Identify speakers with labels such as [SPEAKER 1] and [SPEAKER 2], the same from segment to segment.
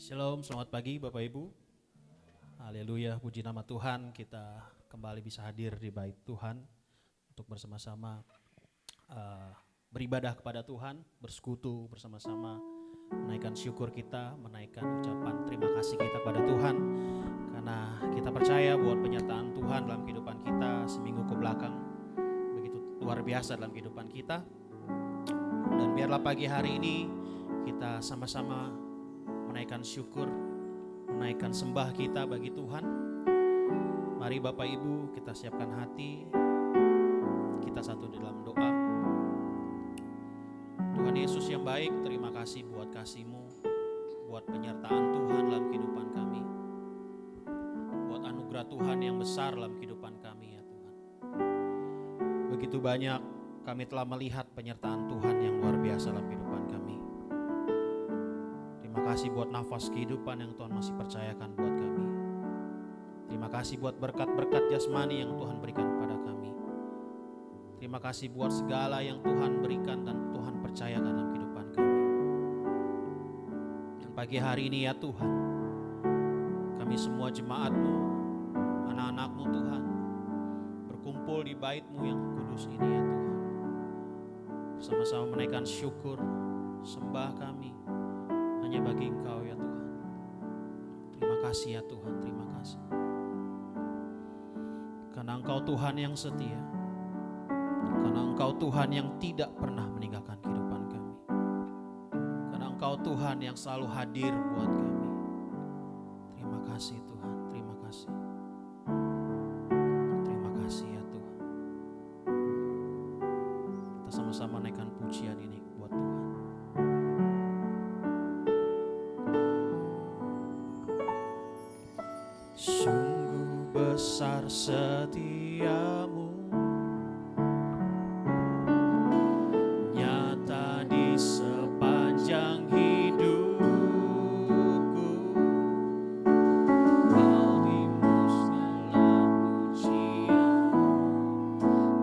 [SPEAKER 1] Shalom, selamat pagi Bapak Ibu. Haleluya, puji nama Tuhan, kita kembali bisa hadir di bait Tuhan untuk bersama-sama beribadah kepada Tuhan, bersekutu bersama-sama, menaikkan syukur kita, menaikkan ucapan terima kasih kita kepada Tuhan. Karena kita percaya buat penyertaan Tuhan dalam kehidupan kita seminggu ke belakang begitu luar biasa dalam kehidupan kita. Dan biarlah pagi hari ini kita sama-sama menaikkan syukur, menaikkan sembah kita bagi Tuhan. Mari Bapak Ibu kita siapkan hati, kita satu dalam doa. Tuhan Yesus yang baik, terima kasih buat kasih-Mu, buat penyertaan Tuhan dalam kehidupan kami, buat anugerah Tuhan yang besar dalam kehidupan kami ya Tuhan. Begitu banyak kami telah melihat penyertaan Tuhan yang luar biasa dalam kehidupan kami. Terima kasih buat nafas kehidupan yang Tuhan masih percayakan buat kami. Terima kasih buat berkat-berkat jasmani yang Tuhan berikan kepada kami. Terima kasih buat segala yang Tuhan berikan dan Tuhan percayakan dalam kehidupan kami. Dan pagi hari ini ya Tuhan, kami semua jemaat-Mu, anak-anak-Mu Tuhan, berkumpul di bait-Mu yang kudus ini ya Tuhan. Bersama-sama menaikkan syukur, sembah kami hanya bagi Engkau ya Tuhan. Terima kasih ya Tuhan, terima kasih. Karena Engkau Tuhan yang setia, karena Engkau Tuhan yang tidak pernah meninggalkan kehidupan kami, karena Engkau Tuhan yang selalu hadir buat kami. Terima kasih Tuhan, terima kasih. Terima kasih ya Tuhan. Kita sama-sama naikkan pujian ini buat Tuhan. Sungguh besar setiamu, nyata di sepanjang hidupku. Bagimu segala pujian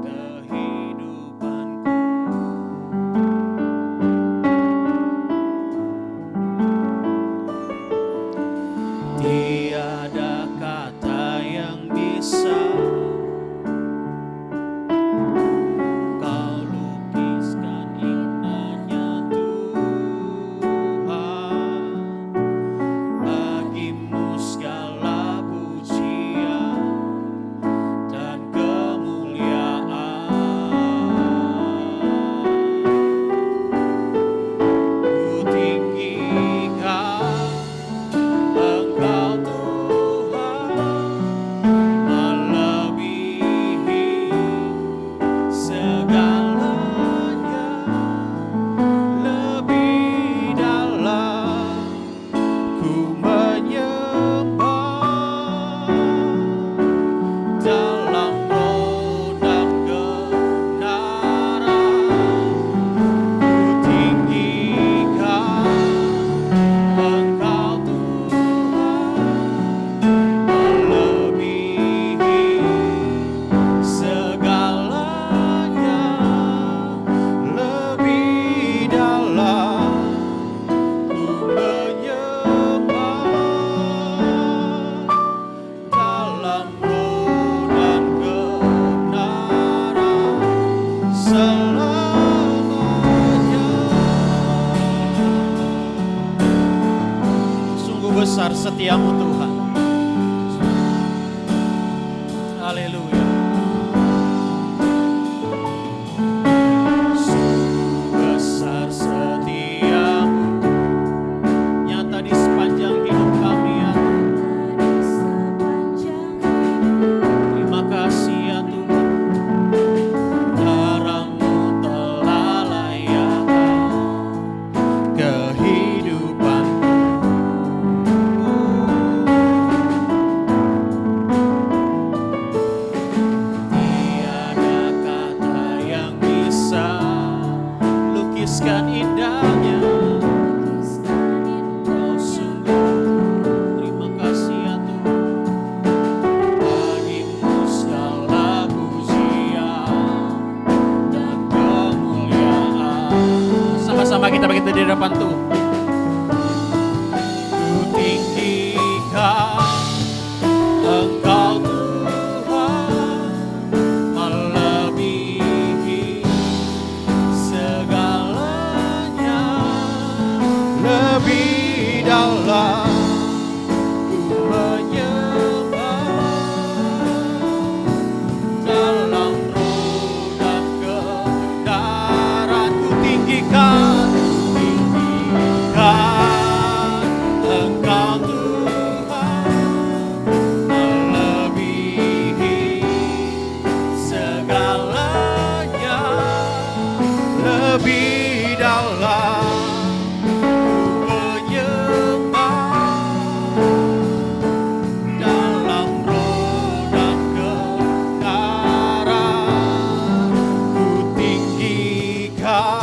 [SPEAKER 1] kehidupanku. Tiada kata yang bisa Kau lukiskan indahnya Tuhan. Bagimu segala pujian dan kemuliaan. Ku tinggikan Engkau Tuhan, melebihi segalanya, lebih dalam ku menyembah dalam roh dan kebenaran. Ku tinggikan Engkau Tuhan, melebihi segalanya, lebih dalam ku menyembah dalam roh dan kebenaran selamanya. Sungguh besar setiamu Tuhan. Haleluya. Sungguh besar setiamu, nyata di sepanjang hidup kami ya Tuhan. Terima kasih ya Tuhan. Darah-Mu telah layakkan kehidupanku. dalam ku menyembah, dalam roh dan kebenaran ku tinggikan Engkau Tuhan, melebihi segalanya, lebih dalam ku menyembah, dalam roh dan kebenaran ku tinggikan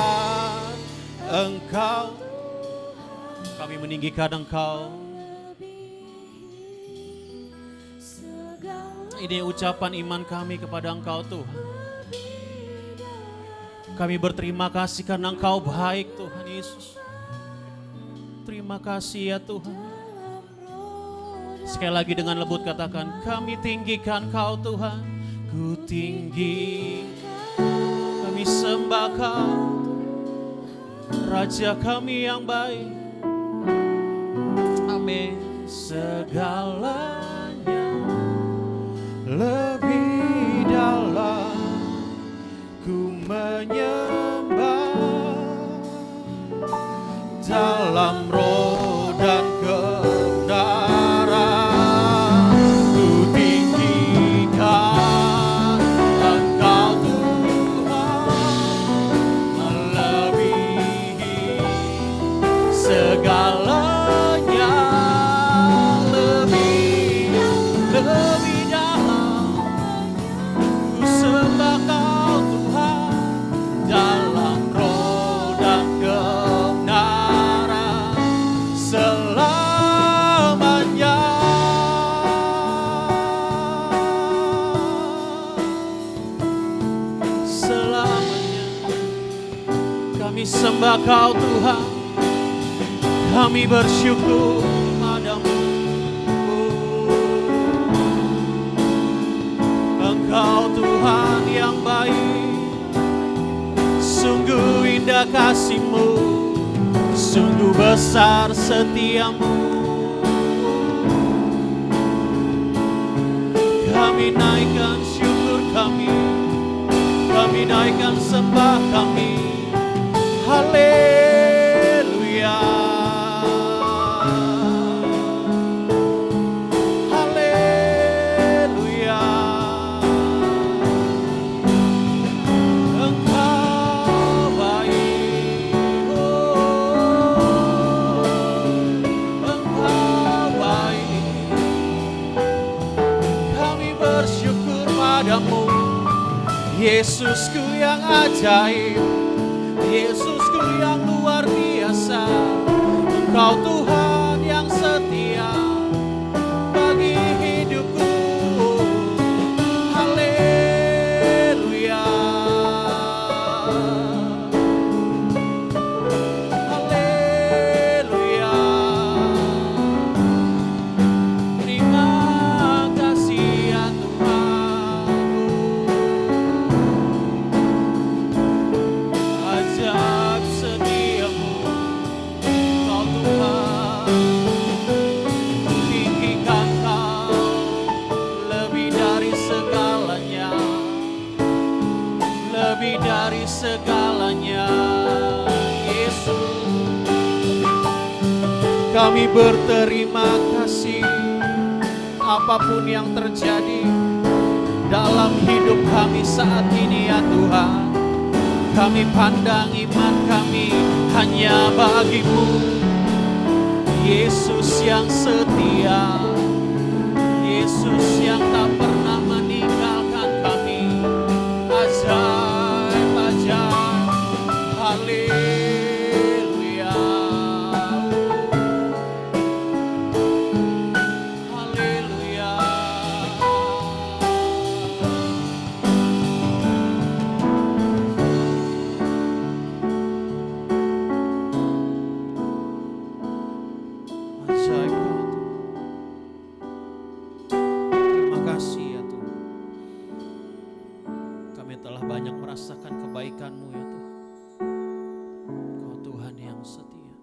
[SPEAKER 1] Engkau. Kami meninggikan Engkau. Ini ucapan iman kami kepada Engkau Tuhan. Kami berterima kasih karena Engkau baik Tuhan Yesus. Terima kasih ya Tuhan. Sekali lagi dengan lembut katakan, kami tinggikan Engkau Tuhan. Ku tinggi, kami sembah Kau, Raja kami yang baik. Amin. Segalanya lebih dalam ku menyembah, dalam roh dan kebenaran ku tinggikan Engkau Tuhan, melebihi segalanya, lebih dalam ku sembah Kau Tuhan, dalam roh dan kebenaran selamanya. Selamanya kami sembah Kau Tuhan, kami bersyukur padamu. Engkau Tuhan yang baik, sungguh indah kasih-Mu, sungguh besar setia-Mu. Kami naikkan syukur kami naikkan sembah kami. Haleluya, haleluya. Engkau baik, Engkau baik. Kami bersyukur padamu, Yesusku yang ajaib, Yesusku yang luar biasa. Engkau Tuhan yang setia bagi hidupku. Haleluya, haleluya. Terima kasih ya Tuhanku, ajaib setiamu Kau Tuhan. Tinggikan Kau lebih dari segalanya, lebih dari segalanya. Yesus, kami berterima kasih apapun yang terjadi dalam hidup kami saat ini ya Tuhan. Kami pandang iman kami hanya bagi-Mu, Yesus yang setia, Yesus yang tak pernah meninggalkan kami. Ajaib, ajaib, haleluya, haleluya. Ajaib Kau Tuhan. Terima kasih ya Tuhan. Kami telah banyak merasakan kebaikan-Mu ya Tuhan. Kau Tuhan yang setia.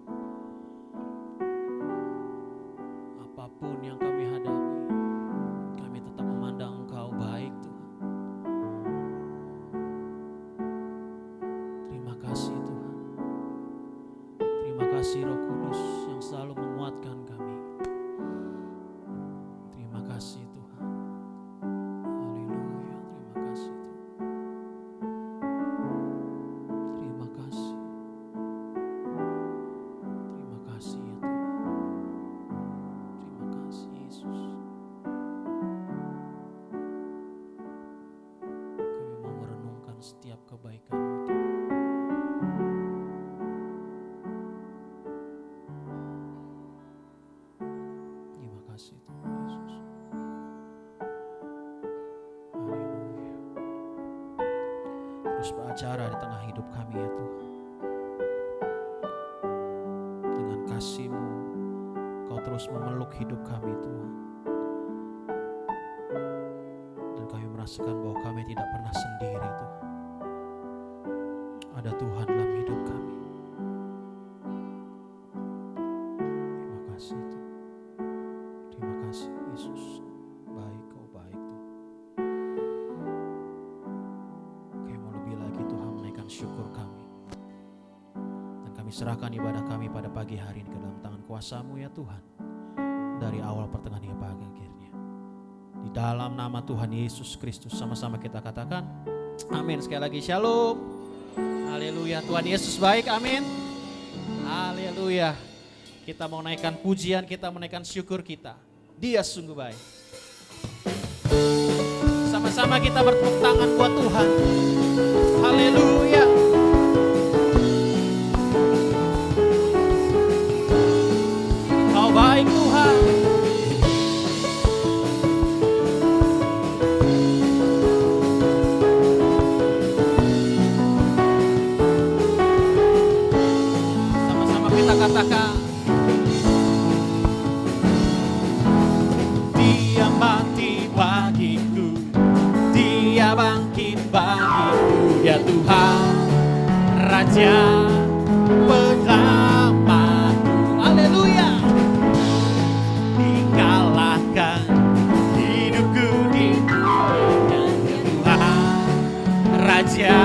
[SPEAKER 1] kebaikan-Mu Tuhan. Terima kasih Tuhan Yesus. Haleluya. Terus beracara di tengah hidup kami ya Tuhan. Dengan kasih-Mu, Kau terus memeluk hidup kami Tuhan. Dan kami merasakan bahwa kami tidak pernah sendiri Tuhan. Ada Tuhan dalam hidup kami. Terima kasih Tuhan. Terima kasih Yesus. Baik, Kau baik Tuhan. Kami mau lebih lagi Tuhan menaikkan syukur kami. Dan kami serahkan ibadah kami pada pagi hari ini ke dalam tangan kuasa-Mu ya Tuhan. Dari awal pertengahan hingga akhirnya. Di dalam nama Tuhan Yesus Kristus sama-sama kita katakan amin. Sekali lagi shalom. Haleluya. Tuhan Yesus baik, amin. Haleluya. Kita mau naikkan pujian, kita menaikkan syukur kita. Dia sungguh baik. Sama-sama kita bertepuk tangan buat Tuhan. Haleluya. Kau baik Tuhan. Sama-sama kita katakan. Dia mati bagiku, Dia bangkit bagiku, ya Tuhan, Raja penyelamatku. Haleluya. Dikalahkan hidupku di tangan Tuhan, Raja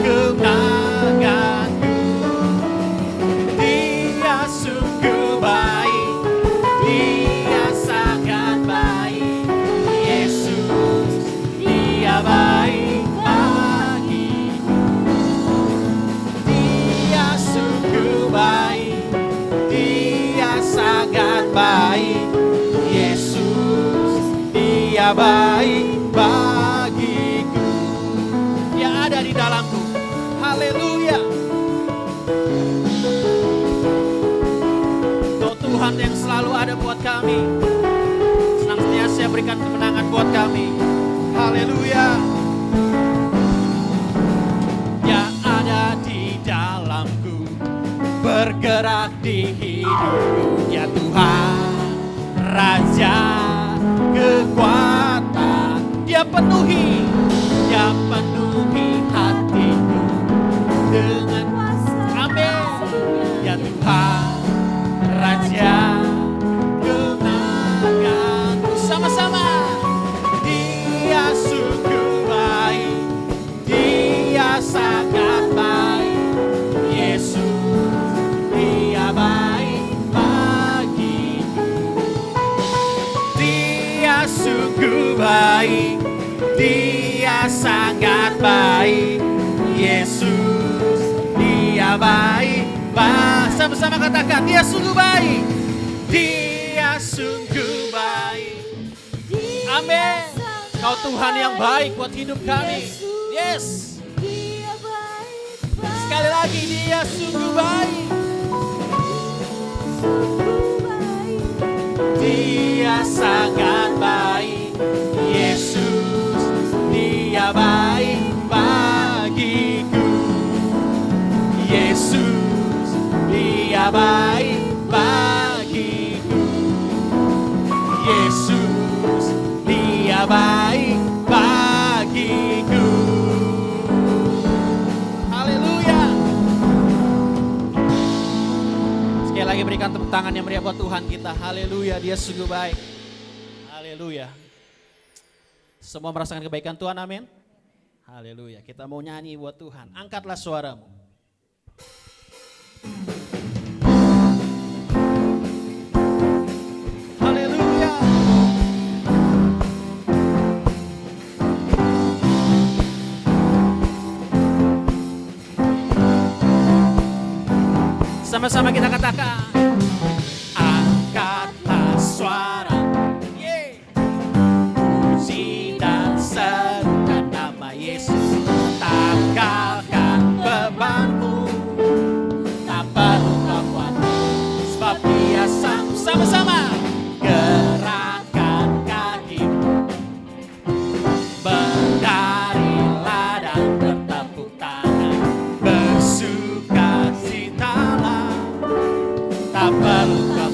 [SPEAKER 1] kemenanganku. Dia sungguh baik, Dia sangat baik. Yesus, Dia baik bagiku. Dia sungguh baik, Dia sangat baik. Yesus, Dia baik bagiku. Dia ada di dalamku. Haleluya. Kau Tuhan yang selalu ada buat kami. Senang senantiasa berikan kemenangan buat kami. Haleluya. Dia ada di dalamku, bergerak di hidupku, ya Tuhan, Raja kekuatan. Dia penuhi hatiku dengan kuasa. Amin. Ya Tuhan, Raja kemenanganku. Sama-sama. Dia sungguh baik, Dia sangat baik. Yesus, Dia baik bagiku. Dia sungguh baik, Dia sangat baik. Yesus, Dia baik. Sama-sama katakan, Dia sungguh baik, Dia sungguh baik. Amin. Kau Tuhan yang baik buat hidup kami. Yes. Sekali lagi, Dia sungguh baik. Dia sangat baik. Yesus, Dia baik bagiku. Yesus, Dia baik bagiku. Yesus, Dia baik bagiku. Haleluya. Sekali lagi berikan tepuk tangan yang meriah buat Tuhan kita. Haleluya, Dia sungguh baik. Haleluya. Semua merasakan kebaikan Tuhan, amin. Haleluya. Kita mau nyanyi buat Tuhan. Angkatlah suaramu. Haleluya. Sama-sama kita katakan. Angkatlah suara. Puji dan serukan nama Yesus. Tak berluka,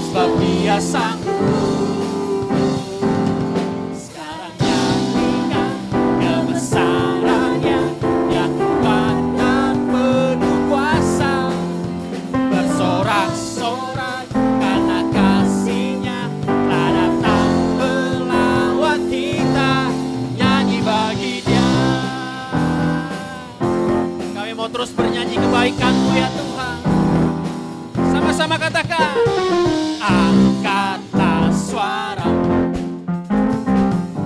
[SPEAKER 1] sebab Dia sanggup. Sekarang nyanyikan kebesarannya, Dia kuat dan penuh kuasa, bersorak-sorak karena kasih-Nya telah datang melawan kita. Nyanyi bagi Dia. Kami mau terus bernyanyi kebaikan-Mu ya Tuhan. Sama-sama katakan, angkatlah suara,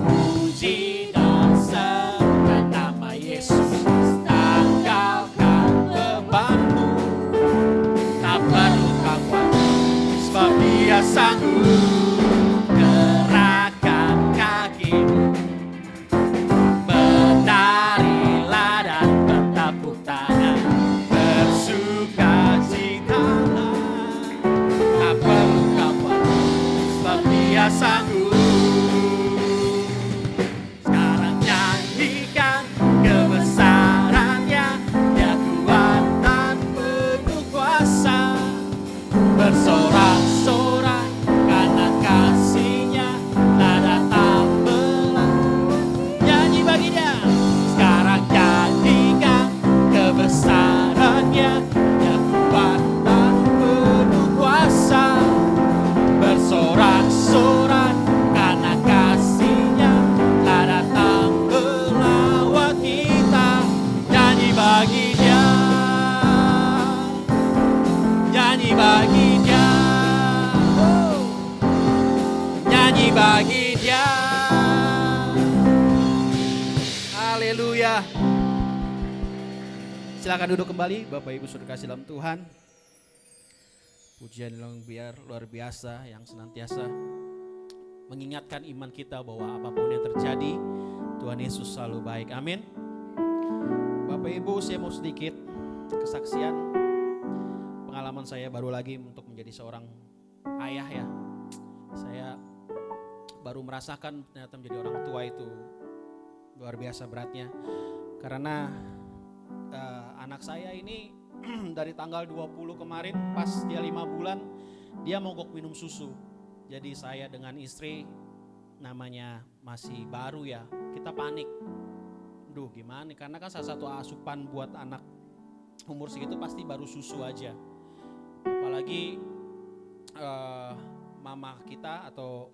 [SPEAKER 1] puji dan serukan nama Yesus, tanggalkan bebanmu, tak perlu khawatir, sebab Dia sanggup. Gerakkan kakimu, menarilah dan bertepuk tangan, bersukacitalah, tak perlu khawatir, sebab Dia sanggup. Sekarang nyanyikan kebesarannya, Dia kuat dan penuh kuasa, bersorak-sorak karena kasih-Nya telah datang melawan. Nyanyi bagi Dia. Sekarang nyanyikan kebesarannya, Dia kuat dan penuh kuasa, bersorak-sorak karena kasih-Nya telah datang melawat kita. Nyanyi bagi Dia, nyanyi bagi Dia, nyanyi bagi Dia. Haleluya. Silakan duduk kembali, Bapak Ibu Saudara kasih dalam Tuhan. Pujian yang luar biasa yang senantiasa mengingatkan iman kita bahwa apapun yang terjadi, Tuhan Yesus selalu baik. Amin. Bapak Ibu, saya mau sedikit kesaksian pengalaman saya baru lagi untuk menjadi seorang ayah ya. Saya baru merasakan ternyata menjadi orang tua itu luar biasa beratnya. Karena anak saya ini dari tanggal 20 kemarin pas dia 5 bulan dia mogok minum susu. Jadi saya dengan istri, namanya masih baru ya, kita panik. Duh gimana, karena kan salah satu asupan buat anak umur segitu pasti baru susu aja. Apalagi mama kita atau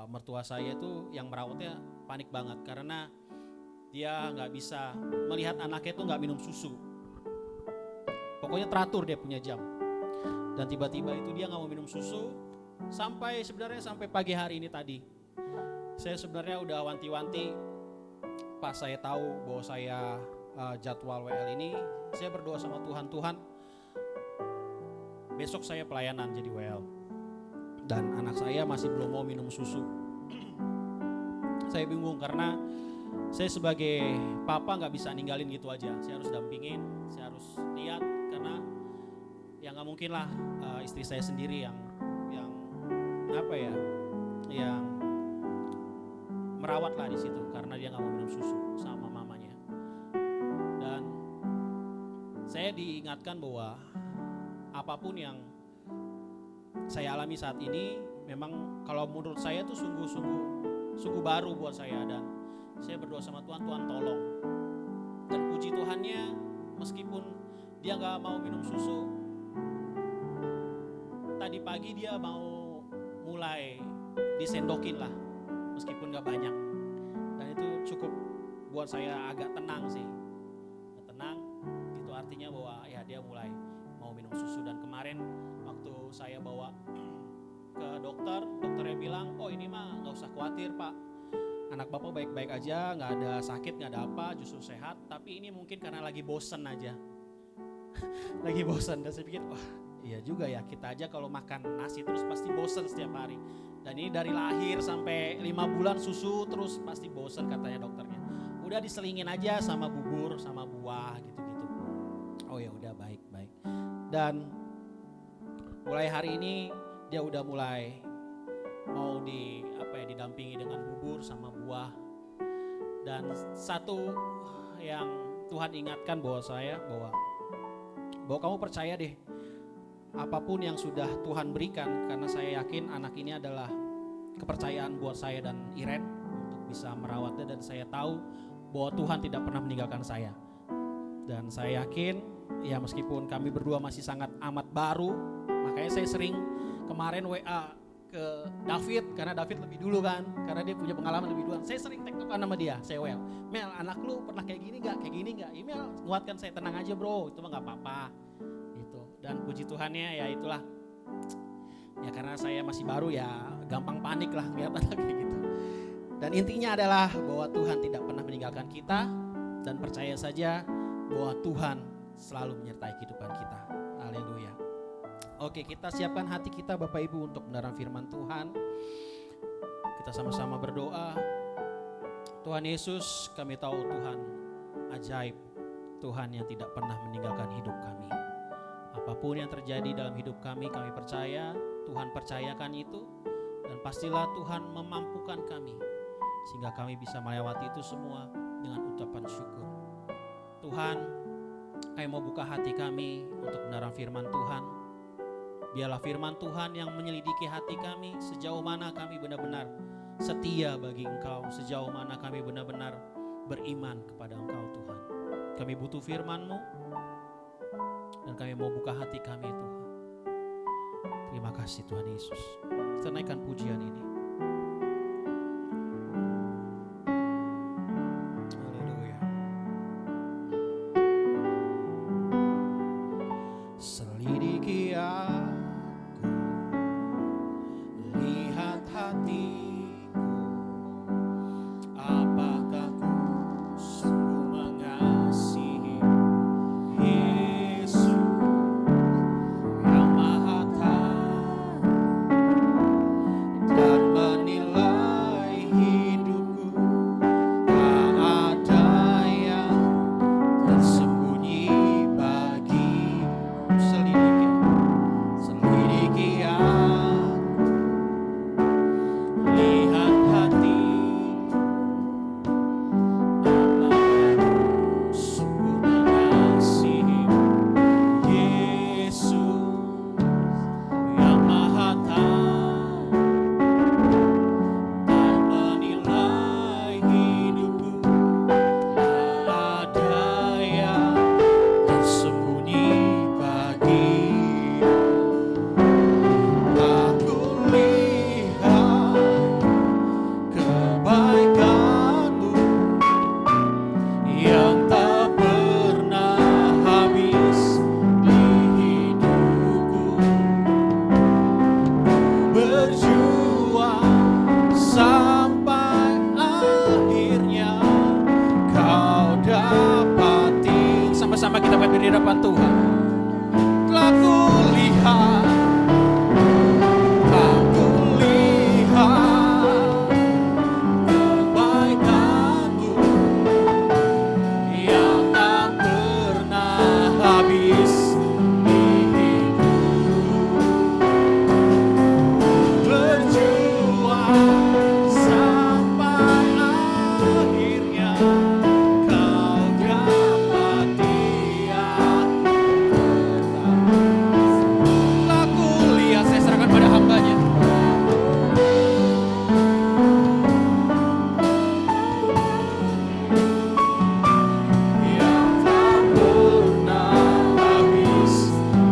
[SPEAKER 1] mertua saya itu yang merawatnya panik banget. Karena dia gak bisa melihat anaknya itu gak minum susu. Pokoknya teratur dia punya jam. Dan tiba-tiba itu dia gak mau minum susu. Sampai pagi hari ini tadi. Saya sebenarnya udah wanti-wanti. Pas saya tahu bahwa saya jadwal WL ini, saya berdoa sama Tuhan, besok saya pelayanan jadi WL. Dan anak saya masih belum mau minum susu. Saya bingung karena saya sebagai papa gak bisa ninggalin gitu aja. Saya harus dampingin, saya harus lihat. Karena ya gak mungkin lah istri saya sendiri yang merawat lah di situ. Karena dia gak mau minum susu sama mamanya. Dan saya diingatkan bahwa apapun yang saya alami saat ini, memang kalau menurut saya itu sungguh baru buat saya. Dan saya berdoa sama Tuhan, Tuhan tolong. Dan puji Tuhannya, meskipun dia gak mau minum susu, tadi pagi dia mau mulai disendokin lah, meskipun gak banyak. Dan itu cukup buat saya agak tenang sih. Tenang, itu artinya bahwa ya dia mulai mau minum susu. Dan kemarin waktu saya bawa ke dokternya bilang, oh ini mah gak usah khawatir pak, anak bapak baik-baik aja, gak ada sakit, gak ada apa, justru sehat. Tapi ini mungkin karena lagi bosen aja. Lagi bosen. Dan saya pikir, wah iya juga ya, kita aja kalau makan nasi terus pasti bosen setiap hari. Dan ini dari lahir sampai 5 bulan susu terus pasti bosen katanya dokternya. Udah diselingin aja sama bubur, sama buah gitu-gitu. Oh ya udah baik. Dan mulai hari ini dia udah mulai mau didampingi dengan bubur sama buah. Dan satu yang Tuhan ingatkan bahwa kamu percaya deh, apapun yang sudah Tuhan berikan, karena saya yakin anak ini adalah kepercayaan buat saya dan Iren untuk bisa merawatnya, dan saya tahu bahwa Tuhan tidak pernah meninggalkan saya. Dan saya yakin ya meskipun kami berdua masih sangat amat baru, makanya saya sering kemarin WA ke David, karena David lebih dulu kan, karena dia punya pengalaman lebih duluan. Saya sering tektokan sama dia, saya Mel, anak lu pernah kayak gini gak, kayak gini gak? Email nguatkan saya, tenang aja bro, itu mah gak apa-apa gitu. Dan puji Tuhannya ya itulah, ya karena saya masih baru ya gampang panik lah kelihatan kayak gitu. Dan intinya adalah bahwa Tuhan tidak pernah meninggalkan kita, dan percaya saja bahwa Tuhan selalu menyertai kehidupan kita. Haleluya. Oke, kita siapkan hati kita Bapak Ibu untuk mendengar firman Tuhan. Kita sama-sama berdoa. Tuhan Yesus, kami tahu Tuhan ajaib, Tuhan yang tidak pernah meninggalkan hidup kami. Apapun yang terjadi dalam hidup kami percaya Tuhan percayakan itu, dan pastilah Tuhan memampukan kami sehingga kami bisa melewati itu semua dengan ucapan syukur. Tuhan, kami mau buka hati kami untuk mendengar firman Tuhan. Biarlah firman Tuhan yang menyelidiki hati kami, sejauh mana kami benar-benar setia bagi Engkau, sejauh mana kami benar-benar beriman kepada Engkau Tuhan. Kami butuh firman-Mu, dan kami mau buka hati kami Tuhan. Terima kasih Tuhan Yesus. Kita naikkan pujian ini. Haleluya. Selidiki aku, lihat hatiku, apakah ku sungguh mengasihi Yesus yang Maha Tahu, dan menilai hidupku tak ada yang tersembunyi bagi. Selidiki aku, lihat hati, apakah ku sungguh mengasihi Yesus yang Maha Tahu, dan menilai hidupku tak ada yang tersembunyi bagi. Aku lihat kebaikan-Mu yang tak pernah habis di hidupku. Berjuang sampai akhirnya Kau dapati. Sama-sama kita berdiri di hadapan Tuhan. Telah kulihat, aku lihat kebaikan-Mu yang tak pernah habis di hidupku. Berjuang sampai akhirnya Kau dapati aku tetap. Aku lihat, saya serahkan pada hamba-Nya. Yang tak pernah habis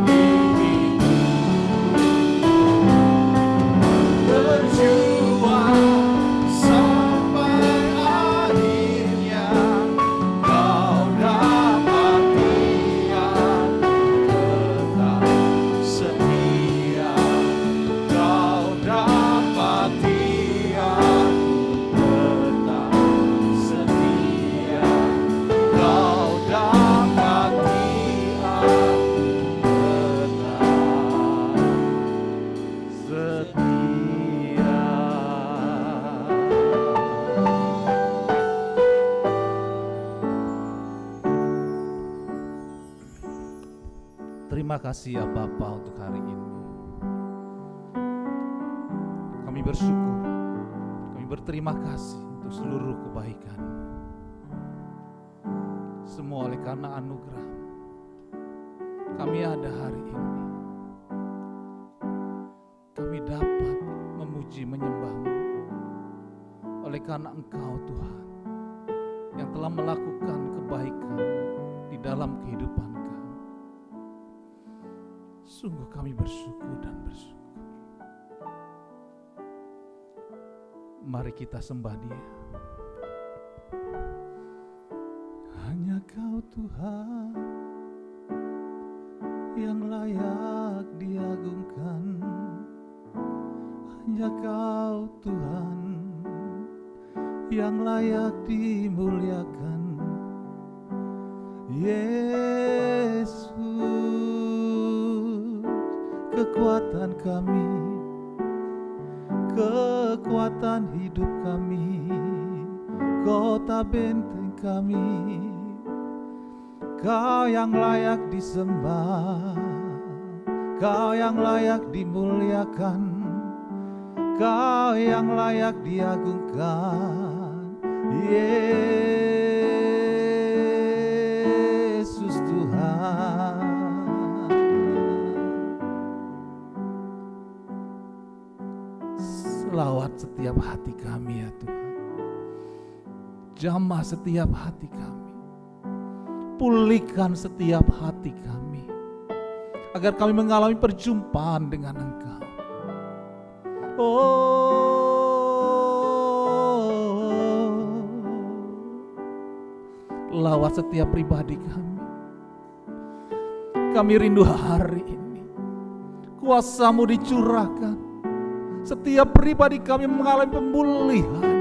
[SPEAKER 1] di hidupku. Berjuang sampai akhirnya Kau dapati aku tetap setia. Kau dapati aku tetap setia. Kau dapati aku tetap setia.
[SPEAKER 2] Terima kasih ya Bapa untuk hari ini. Kami bersyukur, kami berterima kasih untuk seluruh kebaikan. Semua oleh karena anugerah kami ada hari ini. memuji, menyembah-Mu. Oleh karena Engkau Tuhan yang telah melakukan kebaikan di dalam kehidupan kami. Sungguh kami bersyukur dan bersyukur. Mari kita sembah Dia. Hanya Kau Tuhan yang layak diagungkan. Hanya Kau Tuhan yang layak dimuliakan. Yesus, kekuatan kami, kekuatan hidup kami, kota benteng kami. Kau yang layak disembah, Kau yang layak dimuliakan, Kau yang layak diagungkan. Yesus Tuhan, selawat setiap hati kami ya Tuhan. Jamah setiap hati kami, pulihkan setiap hati kami, agar kami mengalami perjumpaan dengan Engkau. Lawat setiap pribadi kami. Kami rindu hari ini kuasa-Mu dicurahkan. Setiap pribadi kami mengalami pemulihan.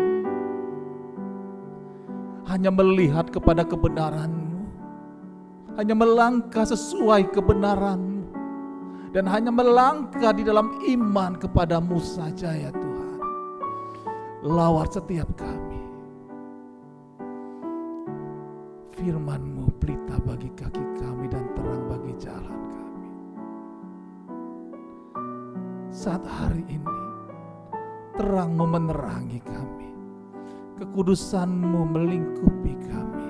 [SPEAKER 2] Hanya melihat kepada kebenaran-Mu, hanya melangkah sesuai kebenaran-Mu, dan hanya melangkah di dalam iman kepadamu saja ya Tuhan. Lawat setiap kami. Firman-Mu pelita bagi kaki kami dan terang bagi jalan kami. Saat hari ini terang-Mu menerangi kami, kekudusan-Mu melingkupi kami,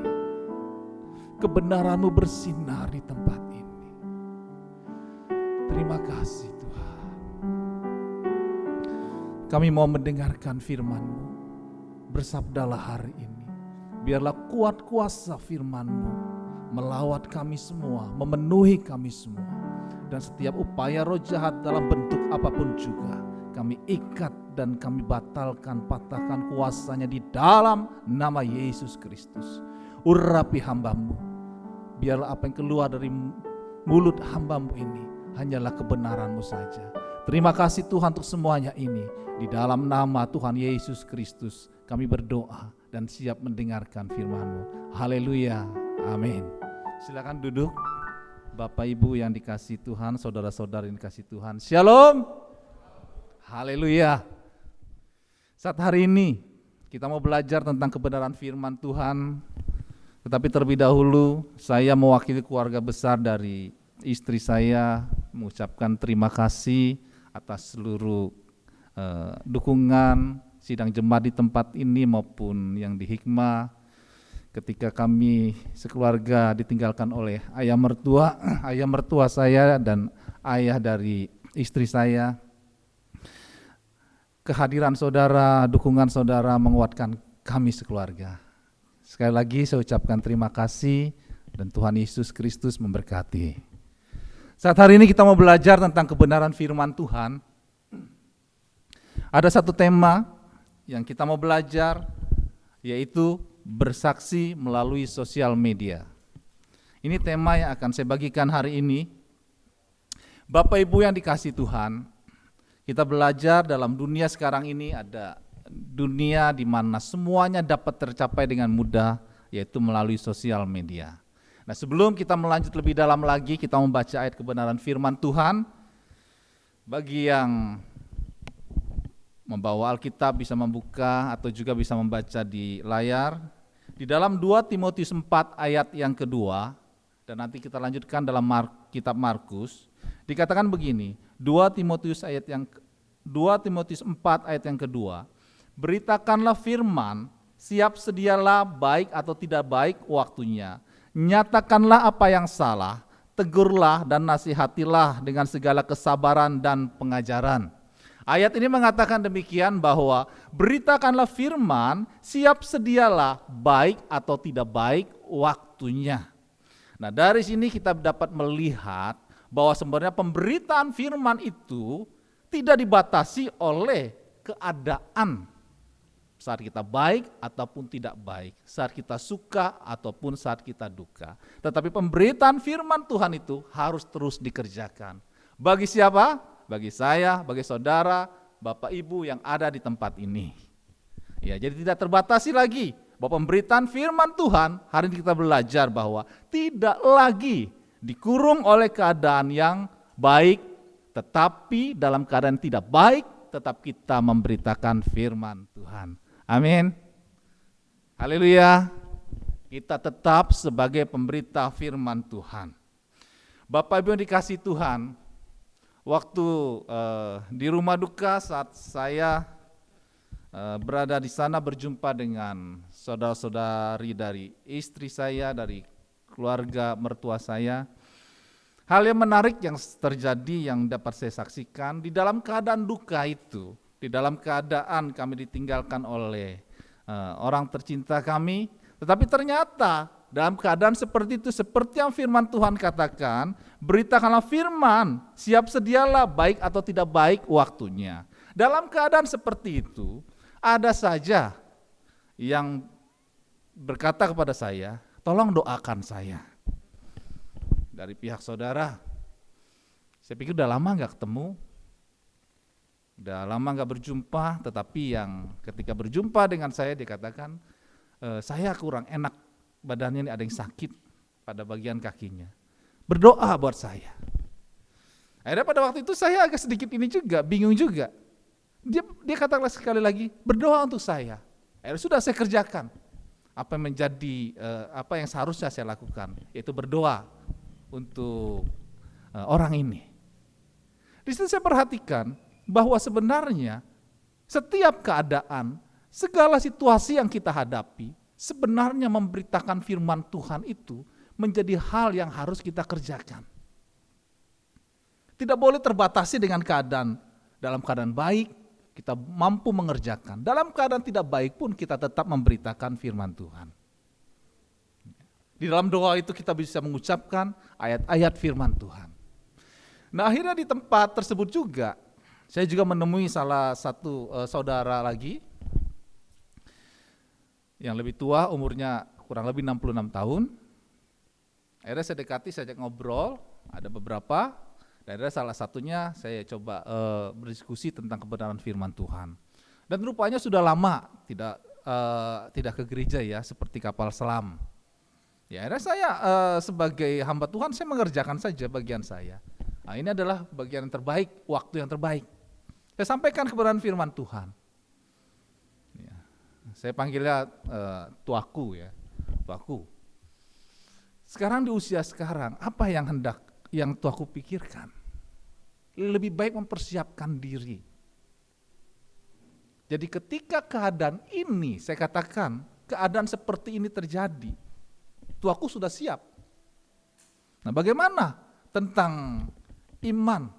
[SPEAKER 2] kebenaran-Mu bersinar di tempat ini. Terima kasih Tuhan. Kami mau mendengarkan firman-Mu. Bersabdalah hari ini. Biarlah kuat kuasa firman-Mu melawat kami semua, memenuhi kami semua. Dan setiap upaya roh jahat dalam bentuk apapun juga, kami ikat dan kami batalkan, patahkan kuasanya di dalam nama Yesus Kristus. Urapi hamba-Mu. Biarlah apa yang keluar dari mulut hamba-Mu ini hanyalah kebenaran-Mu saja. Terima kasih Tuhan untuk semuanya ini. Di dalam nama Tuhan Yesus Kristus kami berdoa dan siap mendengarkan firman-Mu. Haleluya. Amin. Silakan duduk. Bapak Ibu yang dikasihi Tuhan, saudara-saudara yang dikasihi Tuhan. Shalom. Haleluya. Saat hari ini kita mau belajar tentang kebenaran firman Tuhan. Tetapi terlebih dahulu saya mewakili keluarga besar dari istri saya mengucapkan terima kasih atas seluruh dukungan sidang jemaat di tempat ini maupun yang di Hikmah ketika kami sekeluarga ditinggalkan oleh ayah mertua saya dan ayah dari istri saya. Kehadiran saudara, dukungan saudara menguatkan kami sekeluarga. Sekali lagi saya ucapkan terima kasih dan Tuhan Yesus Kristus memberkati. Saat hari ini kita mau belajar tentang kebenaran firman Tuhan. Ada satu tema yang kita mau belajar, yaitu bersaksi melalui sosial media. Ini tema yang akan saya bagikan hari ini. Bapak Ibu yang dikasihi Tuhan, kita belajar dalam dunia sekarang ini ada dunia di mana semuanya dapat tercapai dengan mudah, yaitu melalui sosial media. Nah, sebelum kita melanjut lebih dalam lagi, kita membaca ayat kebenaran firman Tuhan. Bagi yang membawa Alkitab bisa membuka atau juga bisa membaca di layar. Di dalam 2 Timotius 4 ayat yang kedua, dan nanti kita lanjutkan dalam kitab Markus, dikatakan begini, 2 Timotius 4 ayat yang kedua, beritakanlah firman, siap sedialah baik atau tidak baik waktunya, nyatakanlah apa yang salah, tegurlah dan nasihatilah dengan segala kesabaran dan pengajaran. Ayat ini mengatakan demikian bahwa beritakanlah firman, siap sedialah baik atau tidak baik waktunya. Nah, dari sini kita dapat melihat bahwa sebenarnya pemberitaan firman itu tidak dibatasi oleh keadaan. Saat kita baik ataupun tidak baik, saat kita suka ataupun saat kita duka. Tetapi pemberitaan firman Tuhan itu harus terus dikerjakan. Bagi siapa? Bagi saya, bagi saudara, Bapak Ibu yang ada di tempat ini. Ya, jadi tidak terbatasi lagi bahwa pemberitaan firman Tuhan, hari ini kita belajar bahwa tidak lagi dikurung oleh keadaan yang baik, tetapi dalam keadaan tidak baik, tetap kita memberitakan firman Tuhan. Amin. Haleluya. Kita tetap sebagai pemberita firman Tuhan. Bapak Ibu yang dikasihi Tuhan, waktu di rumah duka saat saya berada di sana berjumpa dengan saudara-saudari dari istri saya, dari keluarga mertua saya, hal yang menarik yang terjadi yang dapat saya saksikan di dalam keadaan duka itu, di dalam keadaan kami ditinggalkan oleh orang tercinta kami, tetapi ternyata dalam keadaan seperti itu, seperti yang firman Tuhan katakan, beritakanlah firman, siap sedialah baik atau tidak baik waktunya. Dalam keadaan seperti itu, ada saja yang berkata kepada saya, tolong doakan saya. Dari pihak saudara, saya pikir udah lama gak ketemu, udah lama gak berjumpa, tetapi yang ketika berjumpa dengan saya dikatakan, saya kurang enak, badannya ini ada yang sakit pada bagian kakinya. Berdoa buat saya. Akhirnya pada waktu itu saya agak sedikit ini juga, bingung juga. Dia katakan sekali lagi, berdoa untuk saya. Akhirnya sudah saya kerjakan. Apa yang menjadi, apa yang seharusnya saya lakukan, yaitu berdoa untuk orang ini. Di situ saya perhatikan bahwa sebenarnya setiap keadaan, segala situasi yang kita hadapi, sebenarnya memberitakan firman Tuhan itu menjadi hal yang harus kita kerjakan. Tidak boleh terbatasi dengan keadaan, dalam keadaan baik kita mampu mengerjakan, dalam keadaan tidak baik pun kita tetap memberitakan firman Tuhan. Di dalam doa itu kita bisa mengucapkan ayat-ayat firman Tuhan. Nah, akhirnya di tempat tersebut juga, saya juga menemui salah satu saudara lagi, yang lebih tua, umurnya kurang lebih 66 tahun. Akhirnya saya dekati, saya ajak ngobrol, ada beberapa, dan akhirnya salah satunya saya coba berdiskusi tentang kebenaran firman Tuhan. Dan rupanya sudah lama tidak ke gereja ya, seperti kapal selam. Ya, akhirnya saya sebagai hamba Tuhan, saya mengerjakan saja bagian saya. Nah, ini adalah bagian yang terbaik, waktu yang terbaik. Saya sampaikan kebenaran firman Tuhan. Ya, saya panggilnya tuaku ya, tuaku. Sekarang di usia sekarang, apa yang yang tuaku pikirkan? Lebih baik mempersiapkan diri. Jadi ketika keadaan ini, saya katakan, keadaan seperti ini terjadi, tuaku sudah siap. Nah, bagaimana tentang iman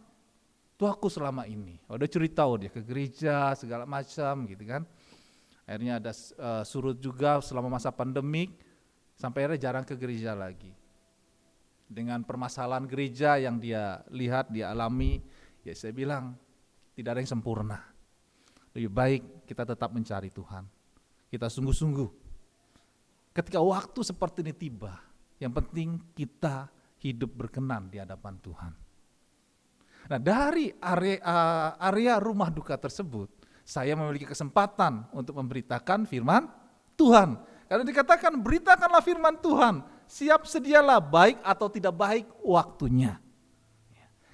[SPEAKER 2] tuaku selama ini? Udah cerita dia ke gereja segala macam gitu kan. Akhirnya ada surut juga selama masa pandemik, sampai akhirnya jarang ke gereja lagi. Dengan permasalahan gereja yang dia lihat, dia alami, ya saya bilang tidak ada yang sempurna. Lebih baik kita tetap mencari Tuhan. Kita sungguh-sungguh. Ketika waktu seperti ini tiba, yang penting kita hidup berkenan di hadapan Tuhan. Nah, dari area rumah duka tersebut, saya memiliki kesempatan untuk memberitakan firman Tuhan. Karena dikatakan, beritakanlah firman Tuhan, siap sedialah baik atau tidak baik waktunya.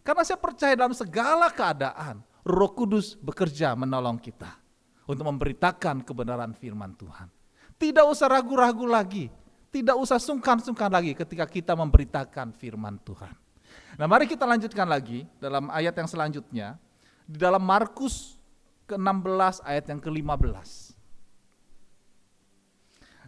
[SPEAKER 2] Karena saya percaya dalam segala keadaan, Roh Kudus bekerja menolong kita untuk memberitakan kebenaran firman Tuhan. Tidak usah ragu-ragu lagi, tidak usah sungkan-sungkan lagi ketika kita memberitakan firman Tuhan. Nah, mari kita lanjutkan lagi dalam ayat yang selanjutnya, di dalam Markus ke-16 ayat yang ke-15.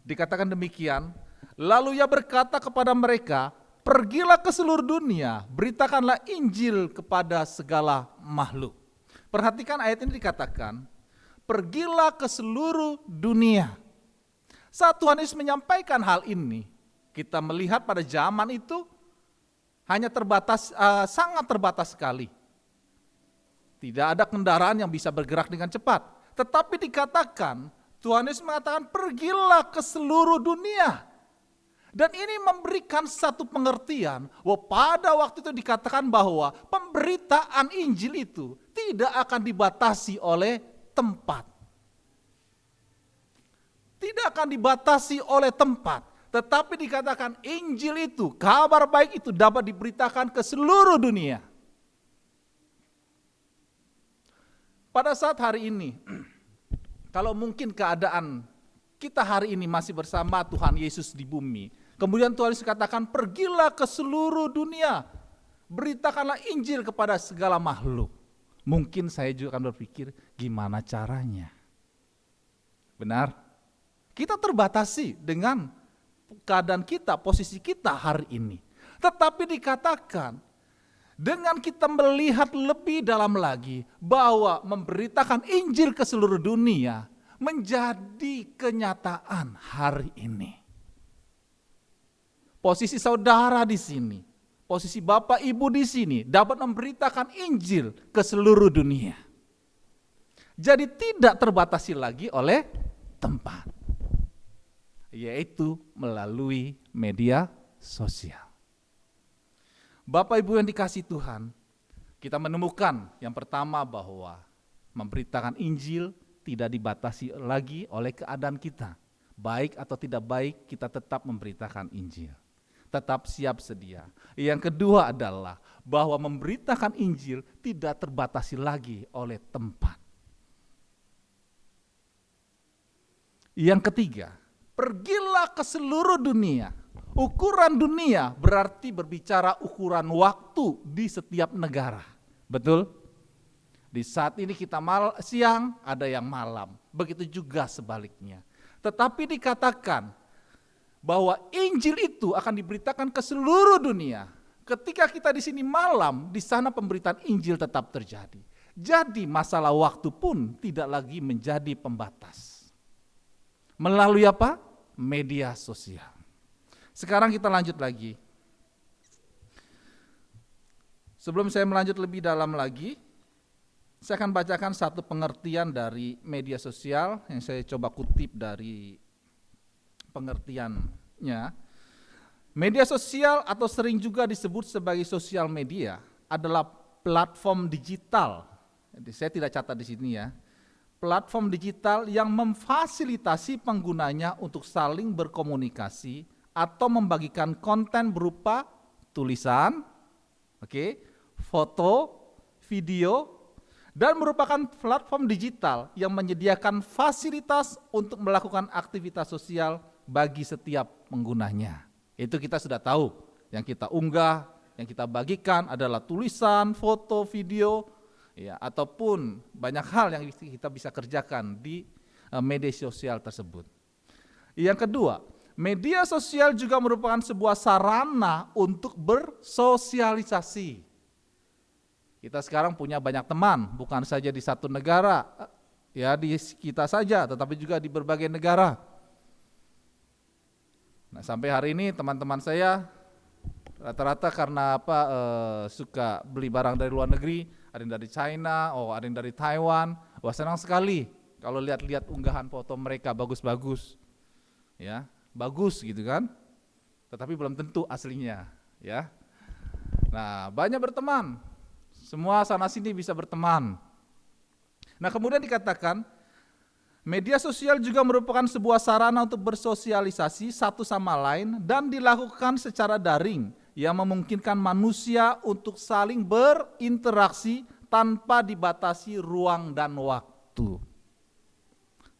[SPEAKER 2] Dikatakan demikian, lalu ia berkata kepada mereka, pergilah ke seluruh dunia, beritakanlah Injil kepada segala makhluk. Perhatikan ayat ini dikatakan, pergilah ke seluruh dunia. Saat Tuhan Yesus menyampaikan hal ini, kita melihat pada zaman itu hanya sangat terbatas sekali. Tidak ada kendaraan yang bisa bergerak dengan cepat. Tetapi dikatakan, Tuhan Yesus mengatakan pergilah ke seluruh dunia. Dan ini memberikan satu pengertian bahwa pada waktu itu dikatakan bahwa pemberitaan Injil itu tidak akan dibatasi oleh tempat. Tidak akan dibatasi oleh tempat. Tetapi dikatakan Injil itu, kabar baik itu dapat diberitakan ke seluruh dunia. Pada saat hari ini, kalau mungkin keadaan kita hari ini masih bersama Tuhan Yesus di bumi, kemudian Tuhan Yesus katakan pergilah ke seluruh dunia, beritakanlah Injil kepada segala makhluk. Mungkin saya juga akan berpikir gimana caranya. Benar? Kita terbatasi dengan keadaan kita, posisi kita hari ini. Tetapi dikatakan dengan kita melihat lebih dalam lagi bahwa memberitakan Injil ke seluruh dunia menjadi kenyataan hari ini. Posisi saudara di sini, posisi Bapak Ibu di sini dapat memberitakan Injil ke seluruh dunia. Jadi tidak terbatasi lagi oleh tempat, yaitu melalui media sosial. Bapak Ibu yang dikasihi Tuhan, kita menemukan yang pertama bahwa memberitakan Injil tidak dibatasi lagi oleh keadaan kita. Baik atau tidak baik, kita tetap memberitakan Injil. Tetap siap sedia. Yang kedua adalah bahwa memberitakan Injil tidak terbatasi lagi oleh tempat. Yang ketiga, pergilah ke seluruh dunia. Ukuran dunia berarti berbicara ukuran waktu di setiap negara. Betul? Di saat ini kita siang, ada yang malam. Begitu juga sebaliknya. Tetapi dikatakan bahwa Injil itu akan diberitakan ke seluruh dunia. Ketika kita di sini malam, di sana pemberitaan Injil tetap terjadi. Jadi masalah waktu pun tidak lagi menjadi pembatas. Melalui apa? Media sosial. Sekarang kita lanjut lagi. Sebelum saya melanjut lebih dalam lagi, saya akan bacakan satu pengertian dari media sosial yang saya coba kutip dari pengertiannya. Media sosial atau sering juga disebut sebagai sosial media adalah platform digital. Jadi saya tidak catat di sini ya. Platform digital yang memfasilitasi penggunanya untuk saling berkomunikasi atau membagikan konten berupa tulisan, foto, video, dan merupakan platform digital yang menyediakan fasilitas untuk melakukan aktivitas sosial bagi setiap penggunanya. Itu kita sudah tahu, yang kita unggah, yang kita bagikan adalah tulisan, foto, video, ya, ataupun banyak hal yang kita bisa kerjakan di media sosial tersebut. Yang kedua, media sosial juga merupakan sebuah sarana untuk bersosialisasi. Kita sekarang punya banyak teman, bukan saja di satu negara, ya di kita saja, tetapi juga di berbagai negara. Nah, sampai hari ini teman-teman saya rata-rata karena suka beli barang dari luar negeri, ada yang dari China, ada yang dari Taiwan. Wah, senang sekali kalau lihat-lihat unggahan foto mereka bagus-bagus, ya bagus gitu kan. Tetapi belum tentu aslinya, ya. Nah, banyak berteman, semua sana sini bisa berteman. Nah, kemudian dikatakan media sosial juga merupakan sebuah sarana untuk bersosialisasi satu sama lain dan dilakukan secara daring yang memungkinkan manusia untuk saling berinteraksi tanpa dibatasi ruang dan waktu.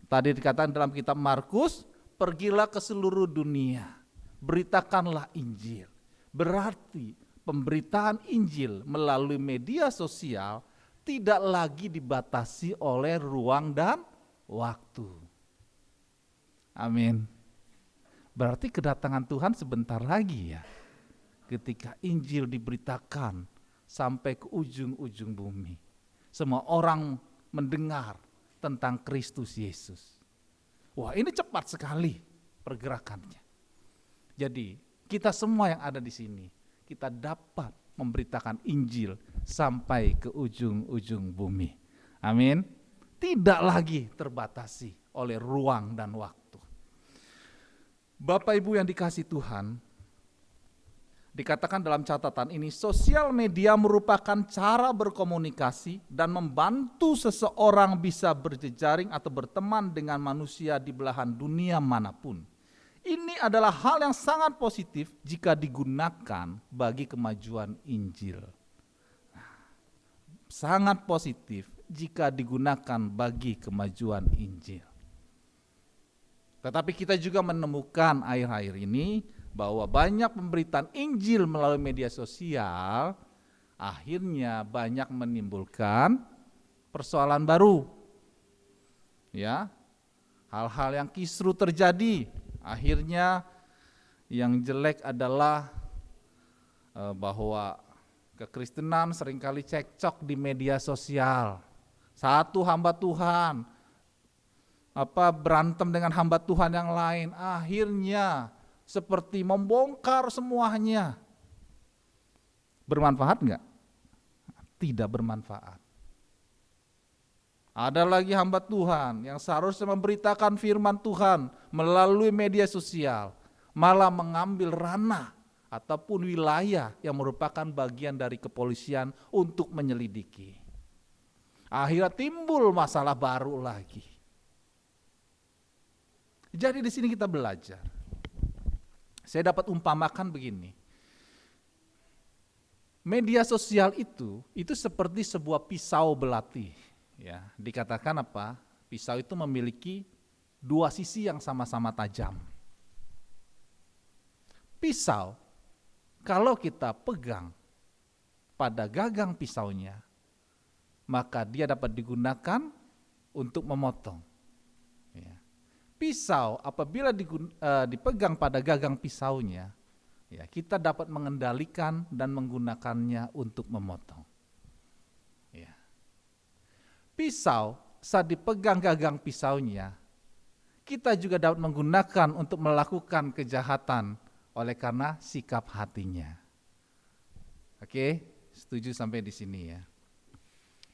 [SPEAKER 2] Tadi dikatakan dalam kitab Markus, pergilah ke seluruh dunia, beritakanlah Injil. Berarti pemberitaan Injil melalui media sosial tidak lagi dibatasi oleh ruang dan waktu. Amin. Berarti kedatangan Tuhan sebentar lagi ya. Ketika Injil diberitakan sampai ke ujung-ujung bumi. semua orang mendengar tentang Kristus Yesus. Wah, ini cepat sekali pergerakannya. Jadi kita semua yang ada di sini, kita dapat memberitakan Injil sampai ke ujung-ujung bumi. Amin. Tidak lagi terbatasi oleh ruang dan waktu. Bapak Ibu yang dikasihi Tuhan, dikatakan dalam catatan ini, sosial media merupakan cara berkomunikasi dan membantu seseorang bisa berjejaring atau berteman dengan manusia di belahan dunia manapun. Ini adalah hal yang sangat positif jika digunakan bagi kemajuan Injil. Sangat positif jika digunakan bagi kemajuan Injil. Tetapi kita juga menemukan akhir-akhir ini bahwa banyak pemberitaan Injil melalui media sosial akhirnya banyak menimbulkan persoalan baru. Ya. Hal-hal yang kisru terjadi. Akhirnya yang jelek adalah bahwa kekristenan seringkali cekcok di media sosial. Satu hamba Tuhan berantem dengan hamba Tuhan yang lain, akhirnya seperti membongkar semuanya. Bermanfaat enggak? Tidak bermanfaat. Ada lagi hamba Tuhan yang seharusnya memberitakan firman Tuhan melalui media sosial, malah mengambil ranah ataupun wilayah yang merupakan bagian dari kepolisian untuk menyelidiki. Akhirnya timbul masalah baru lagi. Jadi di sini kita belajar. Saya dapat umpamakan begini. Media sosial itu seperti sebuah pisau belati. Ya, dikatakan apa? Pisau itu memiliki dua sisi yang sama-sama tajam. Pisau, kalau kita pegang pada gagang pisaunya, maka dia dapat digunakan untuk memotong. Ya. Pisau apabila dipegang pada gagang pisaunya, ya, kita dapat mengendalikan dan menggunakannya untuk memotong. Ya. Pisau saat dipegang gagang pisaunya, kita juga dapat menggunakan untuk melakukan kejahatan oleh karena sikap hatinya. Oke, setuju sampai di sini ya.